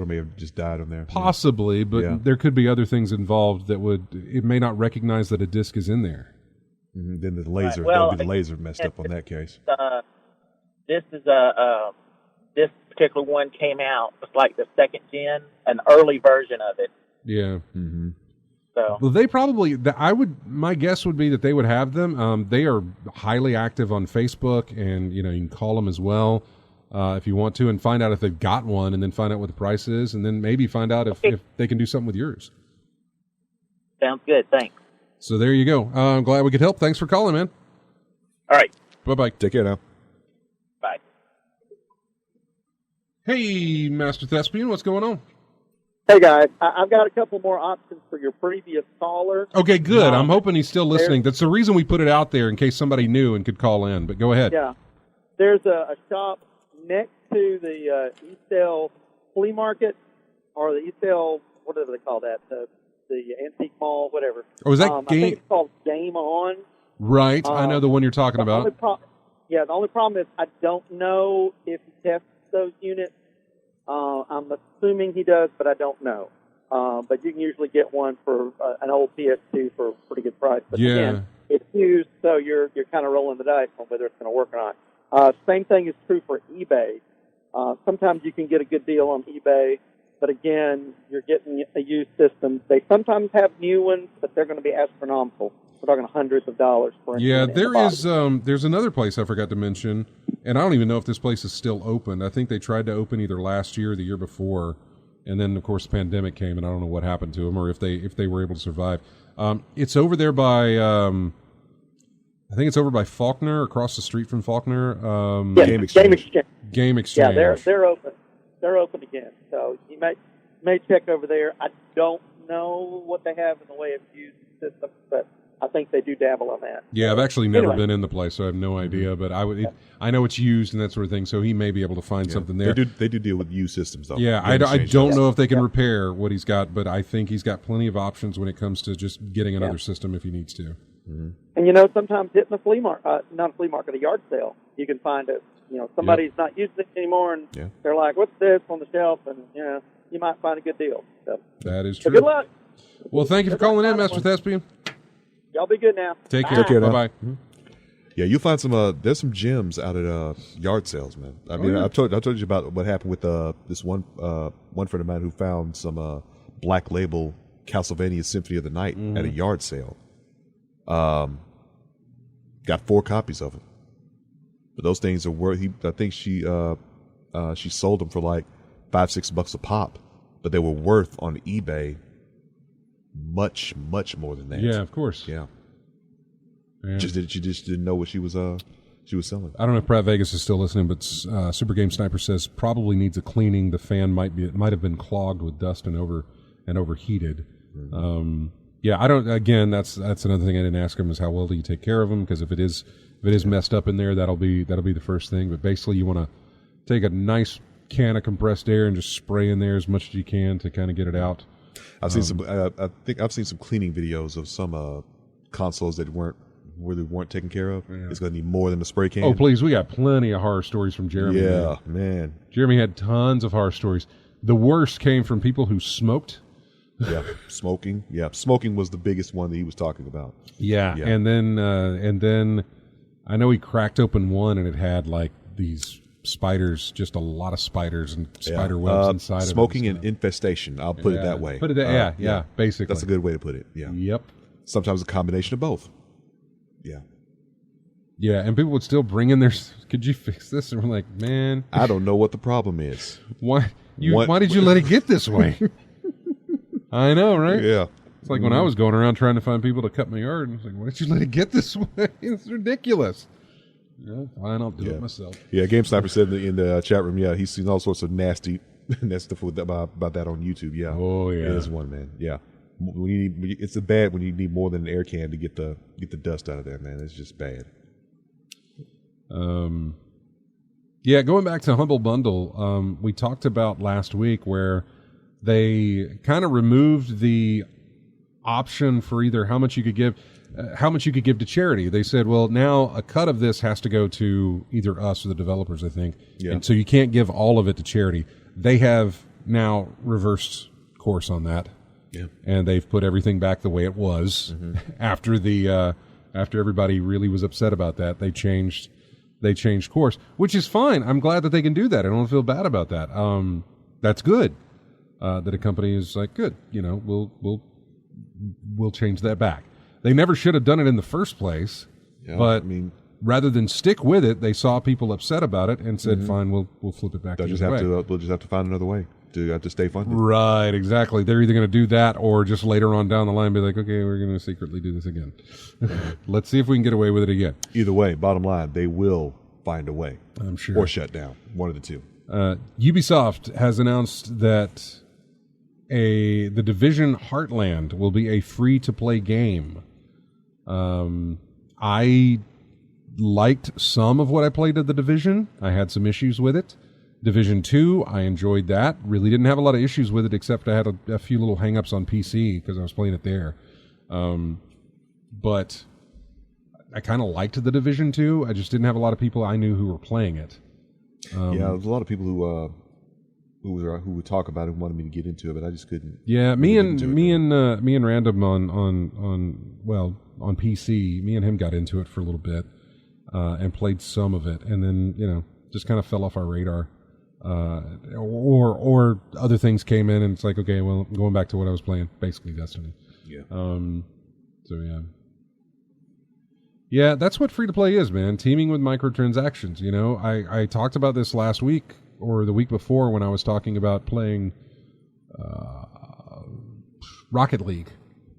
may have just died on there. Possibly, but there could be other things involved that it may not recognize that a disc is in there. Mm-hmm. Then the laser, right. Well, that'll be the laser messed up on that case. This this particular one came out. It's like the second gen, an early version of it. Yeah. Mm-hmm. So, well, they probably. My guess would be that they would have them. They are highly active on Facebook, and you can call them as well. If you want to, and find out if they've got one, and then find out what the price is, and then maybe find out if they can do something with yours. Sounds good. Thanks. So there you go. I'm glad we could help. Thanks for calling, man. All right. Bye-bye. Take care now. Bye. Hey, Master Thespian, what's going on? Hey, guys. I've got a couple more options for your previous caller. Okay, good. I'm hoping he's still listening. That's the reason we put it out there, in case somebody knew and could call in. But go ahead. Yeah. There's a shop next to the Eastel flea market, or the Eastel, whatever they call that, the antique mall, whatever. Oh, is that I think it's called Game On. Right, I know the one you're talking about. The only problem is I don't know if he tests those units. I'm assuming he does, but I don't know. But you can usually get one for an old PS2 for a pretty good price. But again, it's used, so you're kind of rolling the dice on whether it's going to work or not. Same thing is true for eBay. Sometimes you can get a good deal on eBay, but again, you're getting a used system. They sometimes have new ones, but they're going to be astronomical. We're talking hundreds of dollars for there's another place I forgot to mention, and I don't even know if this place is still open. I think they tried to open either last year or the year before, and then of course the pandemic came, and I don't know what happened to them or if they were able to survive. It's over there by I think it's over by Faulkner, across the street from Faulkner. Game Exchange. Game Exchange. Yeah, they're open. They're open again, so you may check over there. I don't know what they have in the way of used systems, but I think they do dabble on that. Yeah, I've actually never been in the place, so I have no idea. But I know it's used and that sort of thing, so he may be able to find something there. They do deal with used systems, though. Yeah, I don't know if they can repair what he's got, but I think he's got plenty of options when it comes to just getting another system if he needs to. Mm-hmm. And sometimes hitting a flea market, not a flea market, a yard sale, you can find it. Somebody's not using it anymore, and they're like, "What's this on the shelf?" And you might find a good deal. So, that is true. Good luck. Well, thank you for calling in, Master Thespian. Y'all be good now. Take care. Bye-bye. Mm-hmm. Yeah, you'll find some. There's some gems out at yard sales, man. I mean, I told you about what happened with this one friend of mine who found some Black Label Castlevania Symphony of the Night at a yard sale. Got 4 copies of it. But those things are worth. I think she sold them for like $5-6 a pop, but they were worth on eBay much more than that. Yeah, of course. Yeah. She just didn't know what she was selling. I don't know if Pratt Vegas is still listening, but Super Game Sniper says probably needs a cleaning. The fan might have been clogged with dust and overheated. Mm-hmm. Yeah, I don't. Again, that's another thing I didn't ask him is how well do you take care of them, because if it is messed up in there, that'll be the first thing. But basically, you want to take a nice can of compressed air and just spray in there as much as you can to kind of get it out. I've seen some. I think I've seen some cleaning videos of some consoles that weren't taken care of. Yeah. It's going to need more than a spray can. Oh, please, we got plenty of horror stories from Jeremy. Yeah, man. Jeremy had tons of horror stories. The worst came from people who smoked. Yeah, smoking. Yeah, smoking was the biggest one that he was talking about. Yeah. And then I know he cracked open one and it had like these spiders, just a lot of spiders and spider webs inside of it. Smoking and infestation. I'll put it that way. Put it that. Yeah, basically. That's a good way to put it. Yeah. Yep. Sometimes a combination of both. Yeah. Yeah, and people would still bring in their. Could you fix this? And we're like, man, I don't know what the problem is. Why did you let it get this way? I know, right? Yeah. It's like when I was going around trying to find people to cut my yard, and I was like, why did you let it get this way? It's ridiculous. Yeah, fine, I'll do it myself. Yeah, Game Sniper said in the chat room, he's seen all sorts of nasty stuff about that on YouTube. Yeah. Oh, yeah. There's one, man. Yeah. It's bad when you need more than an air can to get the dust out of there, man. It's just bad. Yeah, going back to Humble Bundle, we talked about last week where they kind of removed the option for either how much you could give to charity. They said, well, now a cut of this has to go to either us or the developers, I think. Yeah. And so you can't give all of it to charity. They have now reversed course on that. Yeah. And they've put everything back the way it was after everybody really was upset about that. They changed course, which is fine. I'm glad that they can do that. I don't feel bad about that. That's good. That a company is like, good, we'll change that back. They never should have done it in the first place, but rather than stick with it, they saw people upset about it and said, fine, we'll flip it back. We'll just have to find another way to stay funded. Right, exactly. They're either going to do that or just later on down the line be like, okay, we're going to secretly do this again. Let's see if we can get away with it again. Either way, bottom line, they will find a way. I'm sure. Or shut down. One of the two. Ubisoft has announced that The Division Heartland will be a free-to-play game. I liked some of what I played of The Division. I had some issues with it. Division 2, I enjoyed that. Really didn't have a lot of issues with it, except I had a few little hang-ups on PC because I was playing it there. But I kind of liked the Division 2. I just didn't have a lot of people I knew who were playing it. Yeah, there's a lot of people who would talk about it and wanted me to get into it, but I just couldn't. Yeah, me and Random on PC, me and him got into it for a little bit and played some of it, and then just kind of fell off our radar. Or other things came in, and it's like, okay, well, I'm going back to what I was playing, basically Destiny. Yeah. So yeah. Yeah, that's what free-to-play is, man. Teaming with microtransactions, I talked about this last week or the week before when I was talking about playing Rocket League.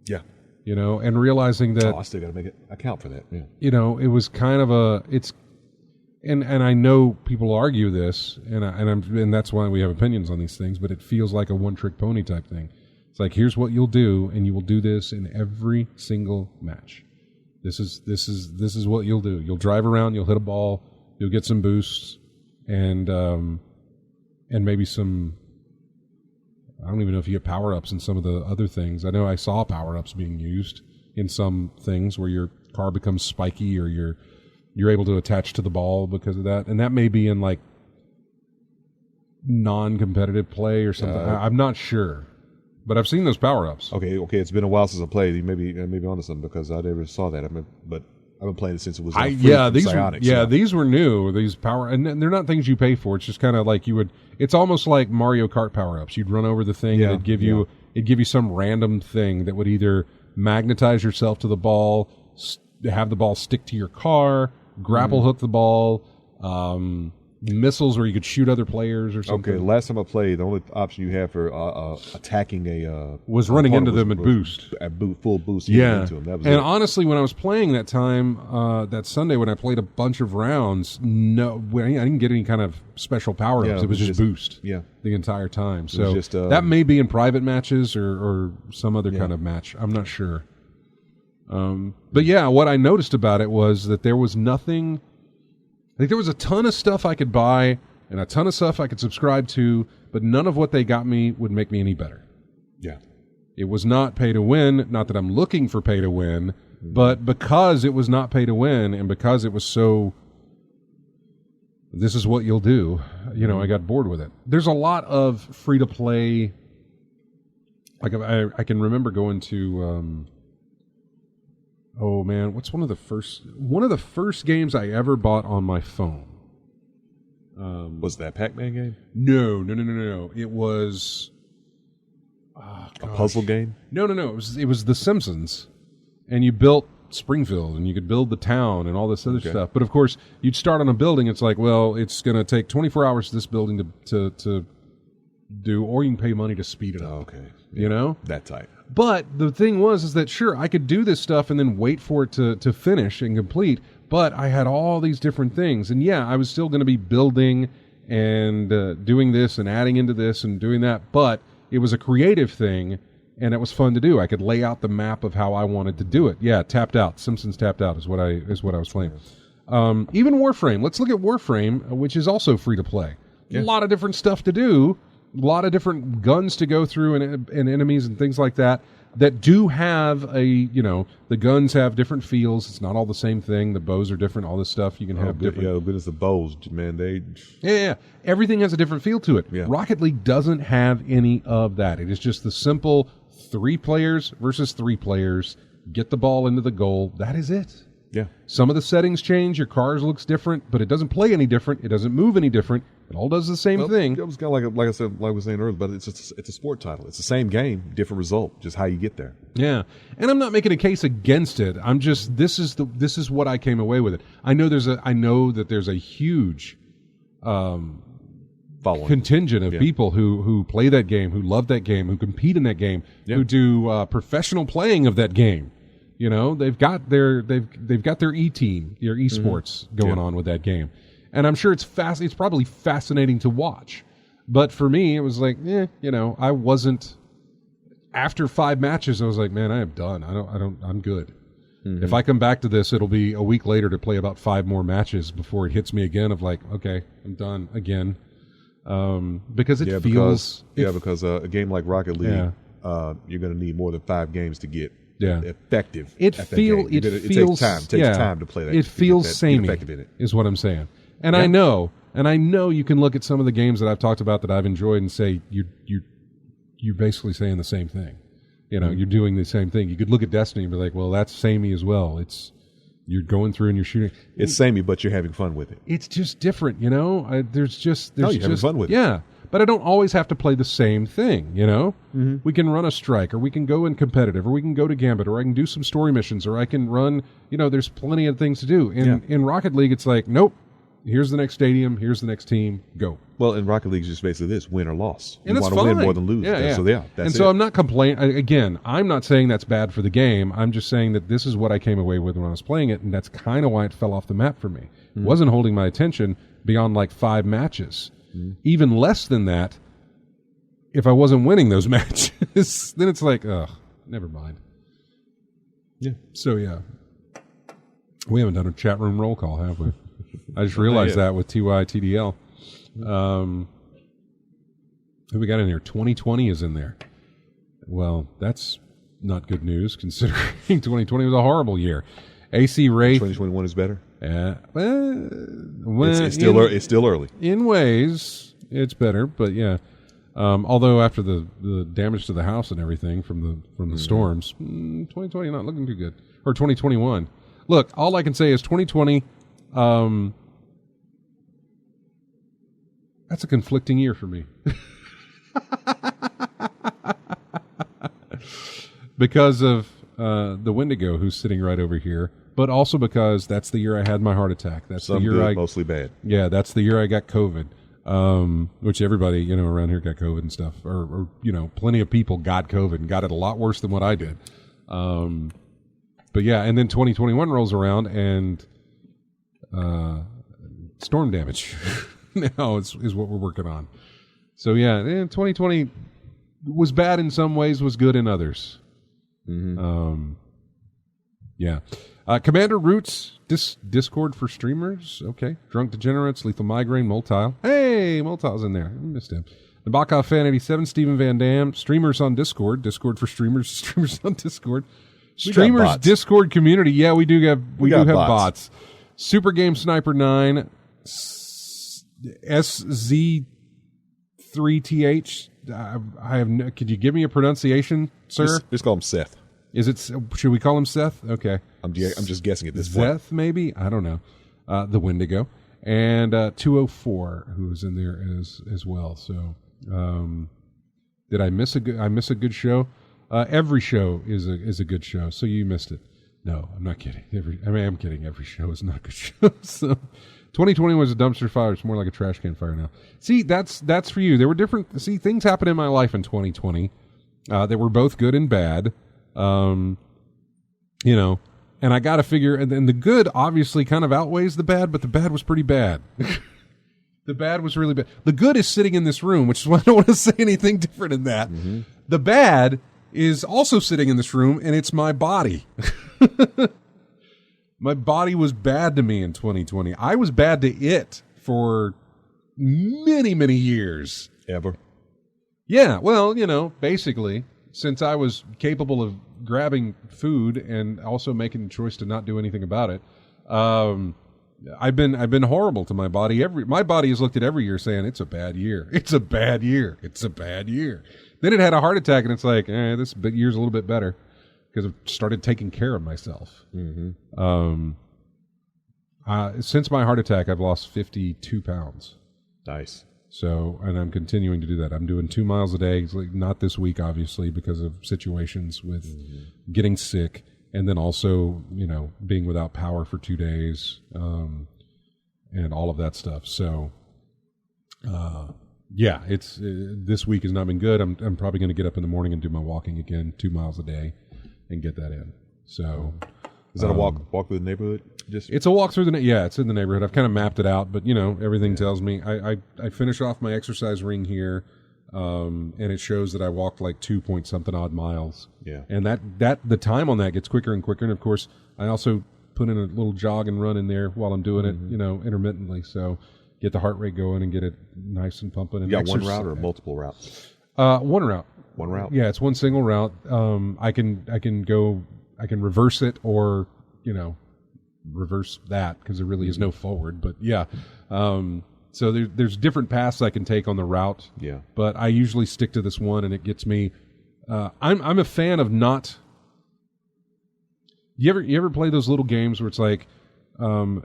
Yeah. And realizing that... I still got to make it account for that, yeah. It was kind of and I know people argue this, and that's why we have opinions on these things, but it feels like a one-trick pony type thing. It's like, here's what you'll do, and you will do this in every single match. This is what you'll do. You'll drive around, you'll hit a ball, you'll get some boosts, and maybe some... I don't even know if you get power-ups in some of the other things. I know I saw power-ups being used in some things where your car becomes spiky or you're able to attach to the ball because of that. And that may be in like non-competitive play or something. I'm not sure. But I've seen those power-ups. Okay. It's been a while since I played. You maybe onto something because I never saw that. But I've been playing it since it was these were new. These power, and they're not things you pay for. It's just kind of like it's almost like Mario Kart power-ups. You'd run over the thing and it'd give you some random thing that would either magnetize yourself to the ball, have the ball stick to your car, grapple hook the ball, missiles where you could shoot other players or something. Okay, last time I played, the only option you had for attacking was running into them at boost. At full boost. Yeah. Into them. That was honestly, when I was playing that time, that Sunday when I played a bunch of rounds, I didn't get any kind of special power-ups. Yeah, it was just boost the entire time. So that may be in private matches or some other kind of match. I'm not sure. But yeah, what I noticed about it was that there was nothing... I think there was a ton of stuff I could buy and a ton of stuff I could subscribe to, but none of what they got me would make me any better. Yeah. It was not pay to win, not that I'm looking for pay to win, but because it was not pay to win and because it was so, this is what you'll do, I got bored with it. There's a lot of free-to-play, like I can remember going to... oh man, what's one of the first games I ever bought on my phone? Was that Pac-Man game? No. It was a puzzle game? No. It was The Simpsons, and you built Springfield, and you could build the town and all this other stuff. But of course, you'd start on a building. It's like, well, it's going to take 24 hours for this building to do, or you can pay money to speed it up. Okay, that type. But the thing is that sure, I could do this stuff and then wait for it to finish and complete, but I had all these different things. And yeah, I was still going to be building and doing this and adding into this and doing that, but it was a creative thing, and it was fun to do. I could lay out the map of how I wanted to do it. Yeah, Tapped Out. Simpsons Tapped Out is what I was playing. Even Warframe. Let's look at Warframe, which is also free to play. Yeah. A lot of different stuff to do. A lot of different guns to go through and enemies and things like that do have the guns have different feels. It's not all the same thing. The bows are different. All this stuff you can have different. Yeah, but it's the bows, man. Yeah. Everything has a different feel to it. Yeah. Rocket League doesn't have any of that. It is just the simple 3 players versus 3 players. Get the ball into the goal. That is it. Yeah. Some of the settings change. Your cars looks different, but it doesn't play any different. It doesn't move any different. It all does the same thing. It was kind of like I was saying earlier, but it's a sport title. It's the same game, different result, just how you get there. Yeah, and I'm not making a case against it. I'm just this is what I came away with it. I know that there's a huge contingent of people who play that game, who love that game, who compete in that game, who do professional playing of that game. They've got their e-team, their esports going on with that game. And I'm sure it's probably fascinating to watch. But for me, it was like, I wasn't. After 5 matches, I was like, man, I am done. I'm good. Mm-hmm. If I come back to this, it'll be a week later to play about 5 more matches before it hits me again of like, okay, I'm done again. because it feels because a game like Rocket League, Yeah. You're going to need more than 5 games to get Yeah. effective. It at that feels game. It takes time. It takes time to play that. It feels get samey, effective in it. is what I'm saying. And Yeah. I know you can look at some of the games that I've talked about that I've enjoyed and say you're basically saying the same thing. You know, you're doing the same thing. You could look at Destiny and be like, well, that's samey as well. You're going through and you're shooting. It's samey, but you're having fun with it. It's just different, you know. There's you're having fun with it. Yeah, but I don't always have to play the same thing, you know. Mm-hmm. We can run a strike, or we can go in competitive, or we can go to Gambit, or I can do some story missions, or I can run. You know, there's plenty of things to do. In Rocket League, it's like, nope. Here's the next stadium. Here's the next team. Go. Well, in Rocket League, it's just basically this: win or loss. And you want to win more than lose. Yeah. That's so it. I'm not complaining. Again, I'm not saying that's bad for the game. I'm just saying that this is what I came away with when I was playing it, and that's kind of why it fell off the map for me. It wasn't holding my attention beyond like 5 matches. Even less than that, if I wasn't winning those matches, then it's like, ugh, never mind. Yeah. So, yeah. We haven't done a chat room roll call, have we? I just realized that with TYTDL. Who we got in here? 2020 is in there. Well, that's not good news considering 2020 was a horrible year. AC Wraith. 2021 is better. Well, It's still early. In ways, it's better, but yeah. Although after the damage to the house and everything from the storms, 2020 not looking too good. Or 2021. Look, all I can say is 2020. That's a conflicting year for me. Because of the Wendigo who's sitting right over here, but also because that's the year I had my heart attack. That's Some the year good, mostly bad. Yeah, that's the year I got COVID. Which everybody, around here got COVID and stuff. Or plenty of people got COVID and got it a lot worse than what I did. But yeah, and then 2021 rolls around and storm damage now is what we're working on. So yeah, 2020 was bad in some ways, was good in others. Yeah. Commander Roots, Discord for streamers. Okay. Drunk Degenerates, Lethal Migraine, Moltile. Hey, Moltile's in there. I missed him. Nabokov Fan 87, Stephen Van Dam. Streamers on Discord. Discord for streamers. Streamers on Discord. Streamers Discord community. Yeah, we do have bots. Super Game Sniper 9. SZ3TH. I have no, could you give me a pronunciation, sir? Just call him Seth. Is it? Should we call him Seth? Okay. I'm just guessing at this point. Seth, maybe? I don't know. The Wendigo. And 204, who is in there as well. So, did I miss a good show? Every show is a good show. So you missed it. No, I'm not kidding. I'm kidding. Every show is not a good show. So, 2020 was a dumpster fire. It's more like a trash can fire now. See, that's for you. There were different. See, things happened in my life in 2020 that were both good and bad. And I got to figure, and the good obviously kind of outweighs the bad, but the bad was pretty bad. The bad was really bad. The good is sitting in this room, which is why I don't want to say anything different in that. Mm-hmm. The bad is also sitting in this room, and it's my body. My body was bad to me in 2020. I was bad to it for many, many years. Ever? Yeah, well, basically, since I was capable of grabbing food and also making the choice to not do anything about it, I've been horrible to my body. My body has looked at every year saying it's a bad year. It's a bad year. It's a bad year. Then it had a heart attack, and it's like, this year's a little bit better because I've started taking care of myself. Mm-hmm. Since my heart attack, I've lost 52 pounds. Nice. So, and I'm continuing to do that. I'm doing 2 miles a day. Not this week, obviously, because of situations with getting sick, and then also, being without power for 2 days, and all of that stuff. So, yeah, it's this week has not been good. I'm probably going to get up in the morning and do my walking again, 2 miles a day, and get that in. So, is that a walk through the neighborhood? It's a walk through it's in the neighborhood. I've kind of mapped it out, but everything tells me I finish off my exercise ring here, and it shows that I walked like 2-point-something odd miles. Yeah, and that the time on that gets quicker and quicker. And of course, I also put in a little jog and run in there while I'm doing it, intermittently. So get the heart rate going and get it nice and pumping. And You got one route or multiple routes? One route. One route. Yeah, it's one single route. I can reverse it, or reverse that, because there really is no forward. But yeah, so there's different paths I can take on the route. Yeah. But I usually stick to this one, and it gets me. I'm a fan of not. You ever play those little games where it's like,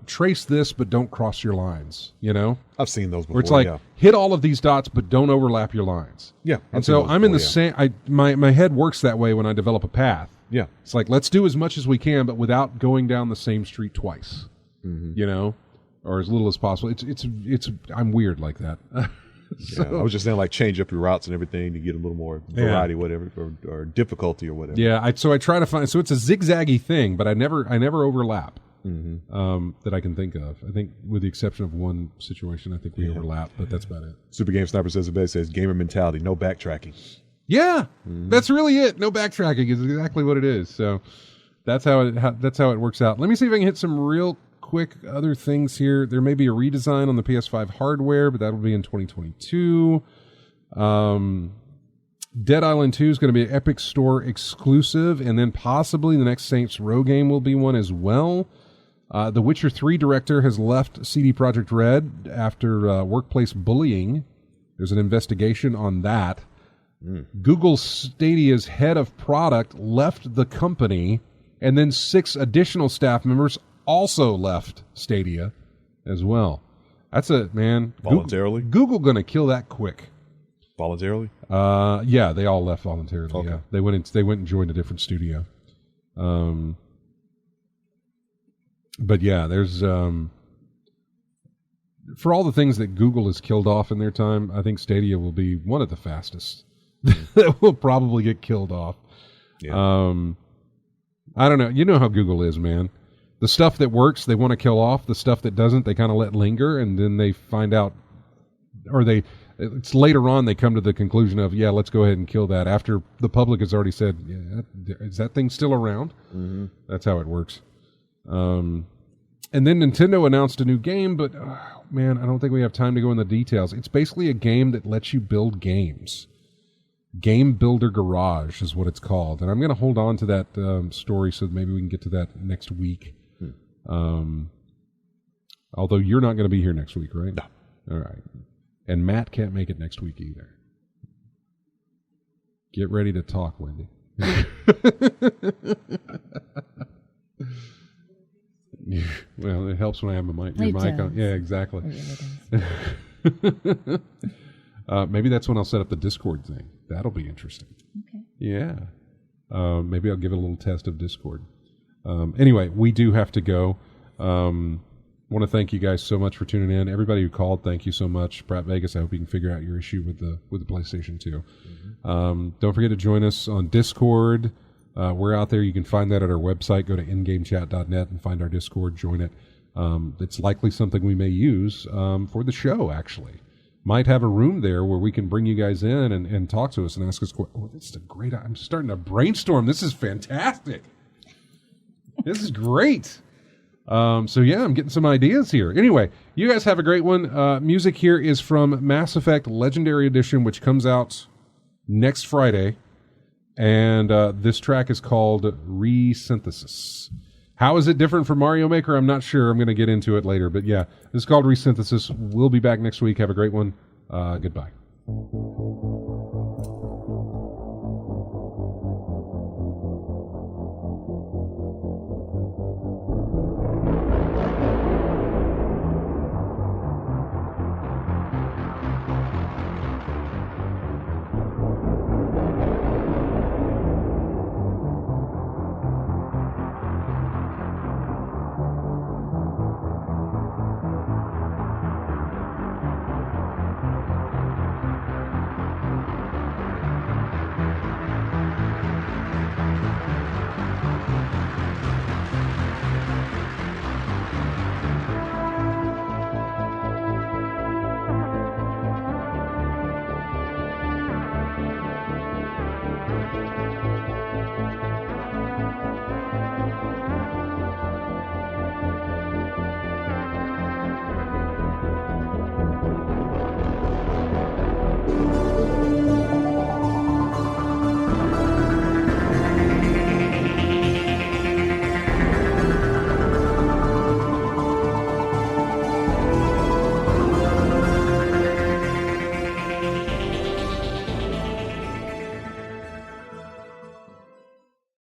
trace this but don't cross your lines? I've seen those before. Where it's like, hit all of these dots but don't overlap your lines. Yeah. And so I'm in the same. My head works that way when I develop a path. Yeah. It's like, let's do as much as we can, but without going down the same street twice. Or as little as possible. It's I'm weird like that. So, I was just saying, like, change up your routes and everything to get a little more variety, whatever, or difficulty or whatever. Yeah, so I try to find. So it's a zigzaggy thing, but I never overlap that I can think of. I think, with the exception of one situation, I think we overlap, but that's about it. Super Game Sniper says it best. Says gamer mentality, no backtracking. Yeah, that's really it. No backtracking is exactly what it is. So that's how it works out. Let me see if I can hit some real quick other things here. There may be a redesign on the PS5 hardware, but that will be in 2022. Dead Island 2 is going to be an Epic Store exclusive, and then possibly the next Saints Row game will be one as well. The Witcher 3 director has left CD Projekt Red after workplace bullying. There's an investigation on that. Google Stadia's head of product left the company, and then 6 additional staff members also left Stadia as well. That's it, man. Voluntarily? Google gonna kill that quick. Voluntarily? Yeah, they all left voluntarily. Okay. Yeah, they went and joined a different studio. But yeah, there's for all the things that Google has killed off in their time, I think Stadia will be one of the fastest that will probably get killed off. Yeah. I don't know. You know how Google is, man. The stuff that works, they want to kill off. The stuff that doesn't, they kind of let linger, and then they find out, or it's later on they come to the conclusion of, yeah, let's go ahead and kill that, after the public has already said, yeah, is that thing still around? Mm-hmm. That's how it works. And then Nintendo announced a new game, but man, I don't think we have time to go into the details. It's basically a game that lets you build games. Game Builder Garage is what it's called. And I'm going to hold on to that story so maybe we can get to that next week. Although you're not going to be here next week, right? No. All right. And Matt can't make it next week either. Get ready to talk, Wendy. Well, it helps when I have your mic on. Yeah, exactly. Maybe that's when I'll set up the Discord thing. That'll be interesting. Okay. Yeah. Maybe I'll give it a little test of Discord. Anyway, we do have to go. Want to thank you guys so much for tuning in. Everybody who called, thank you so much. Pratt Vegas, I hope you can figure out your issue with the PlayStation 2. Don't forget to join us on Discord. We're out there. You can find that at our website. Go to ingamechat.net and find our Discord. Join it. It's likely something we may use for the show, actually. Might have a room there where we can bring you guys in and talk to us and ask us questions. Oh, this is a great... I'm starting to brainstorm. This is fantastic. This is great. So yeah, I'm getting some ideas here. Anyway, you guys have a great one. Music here is from Mass Effect Legendary Edition, which comes out next Friday. And this track is called Resynthesis. How is it different from Mario Maker? I'm not sure. I'm going to get into it later. But yeah, this is called Resynthesis. We'll be back next week. Have a great one. Goodbye.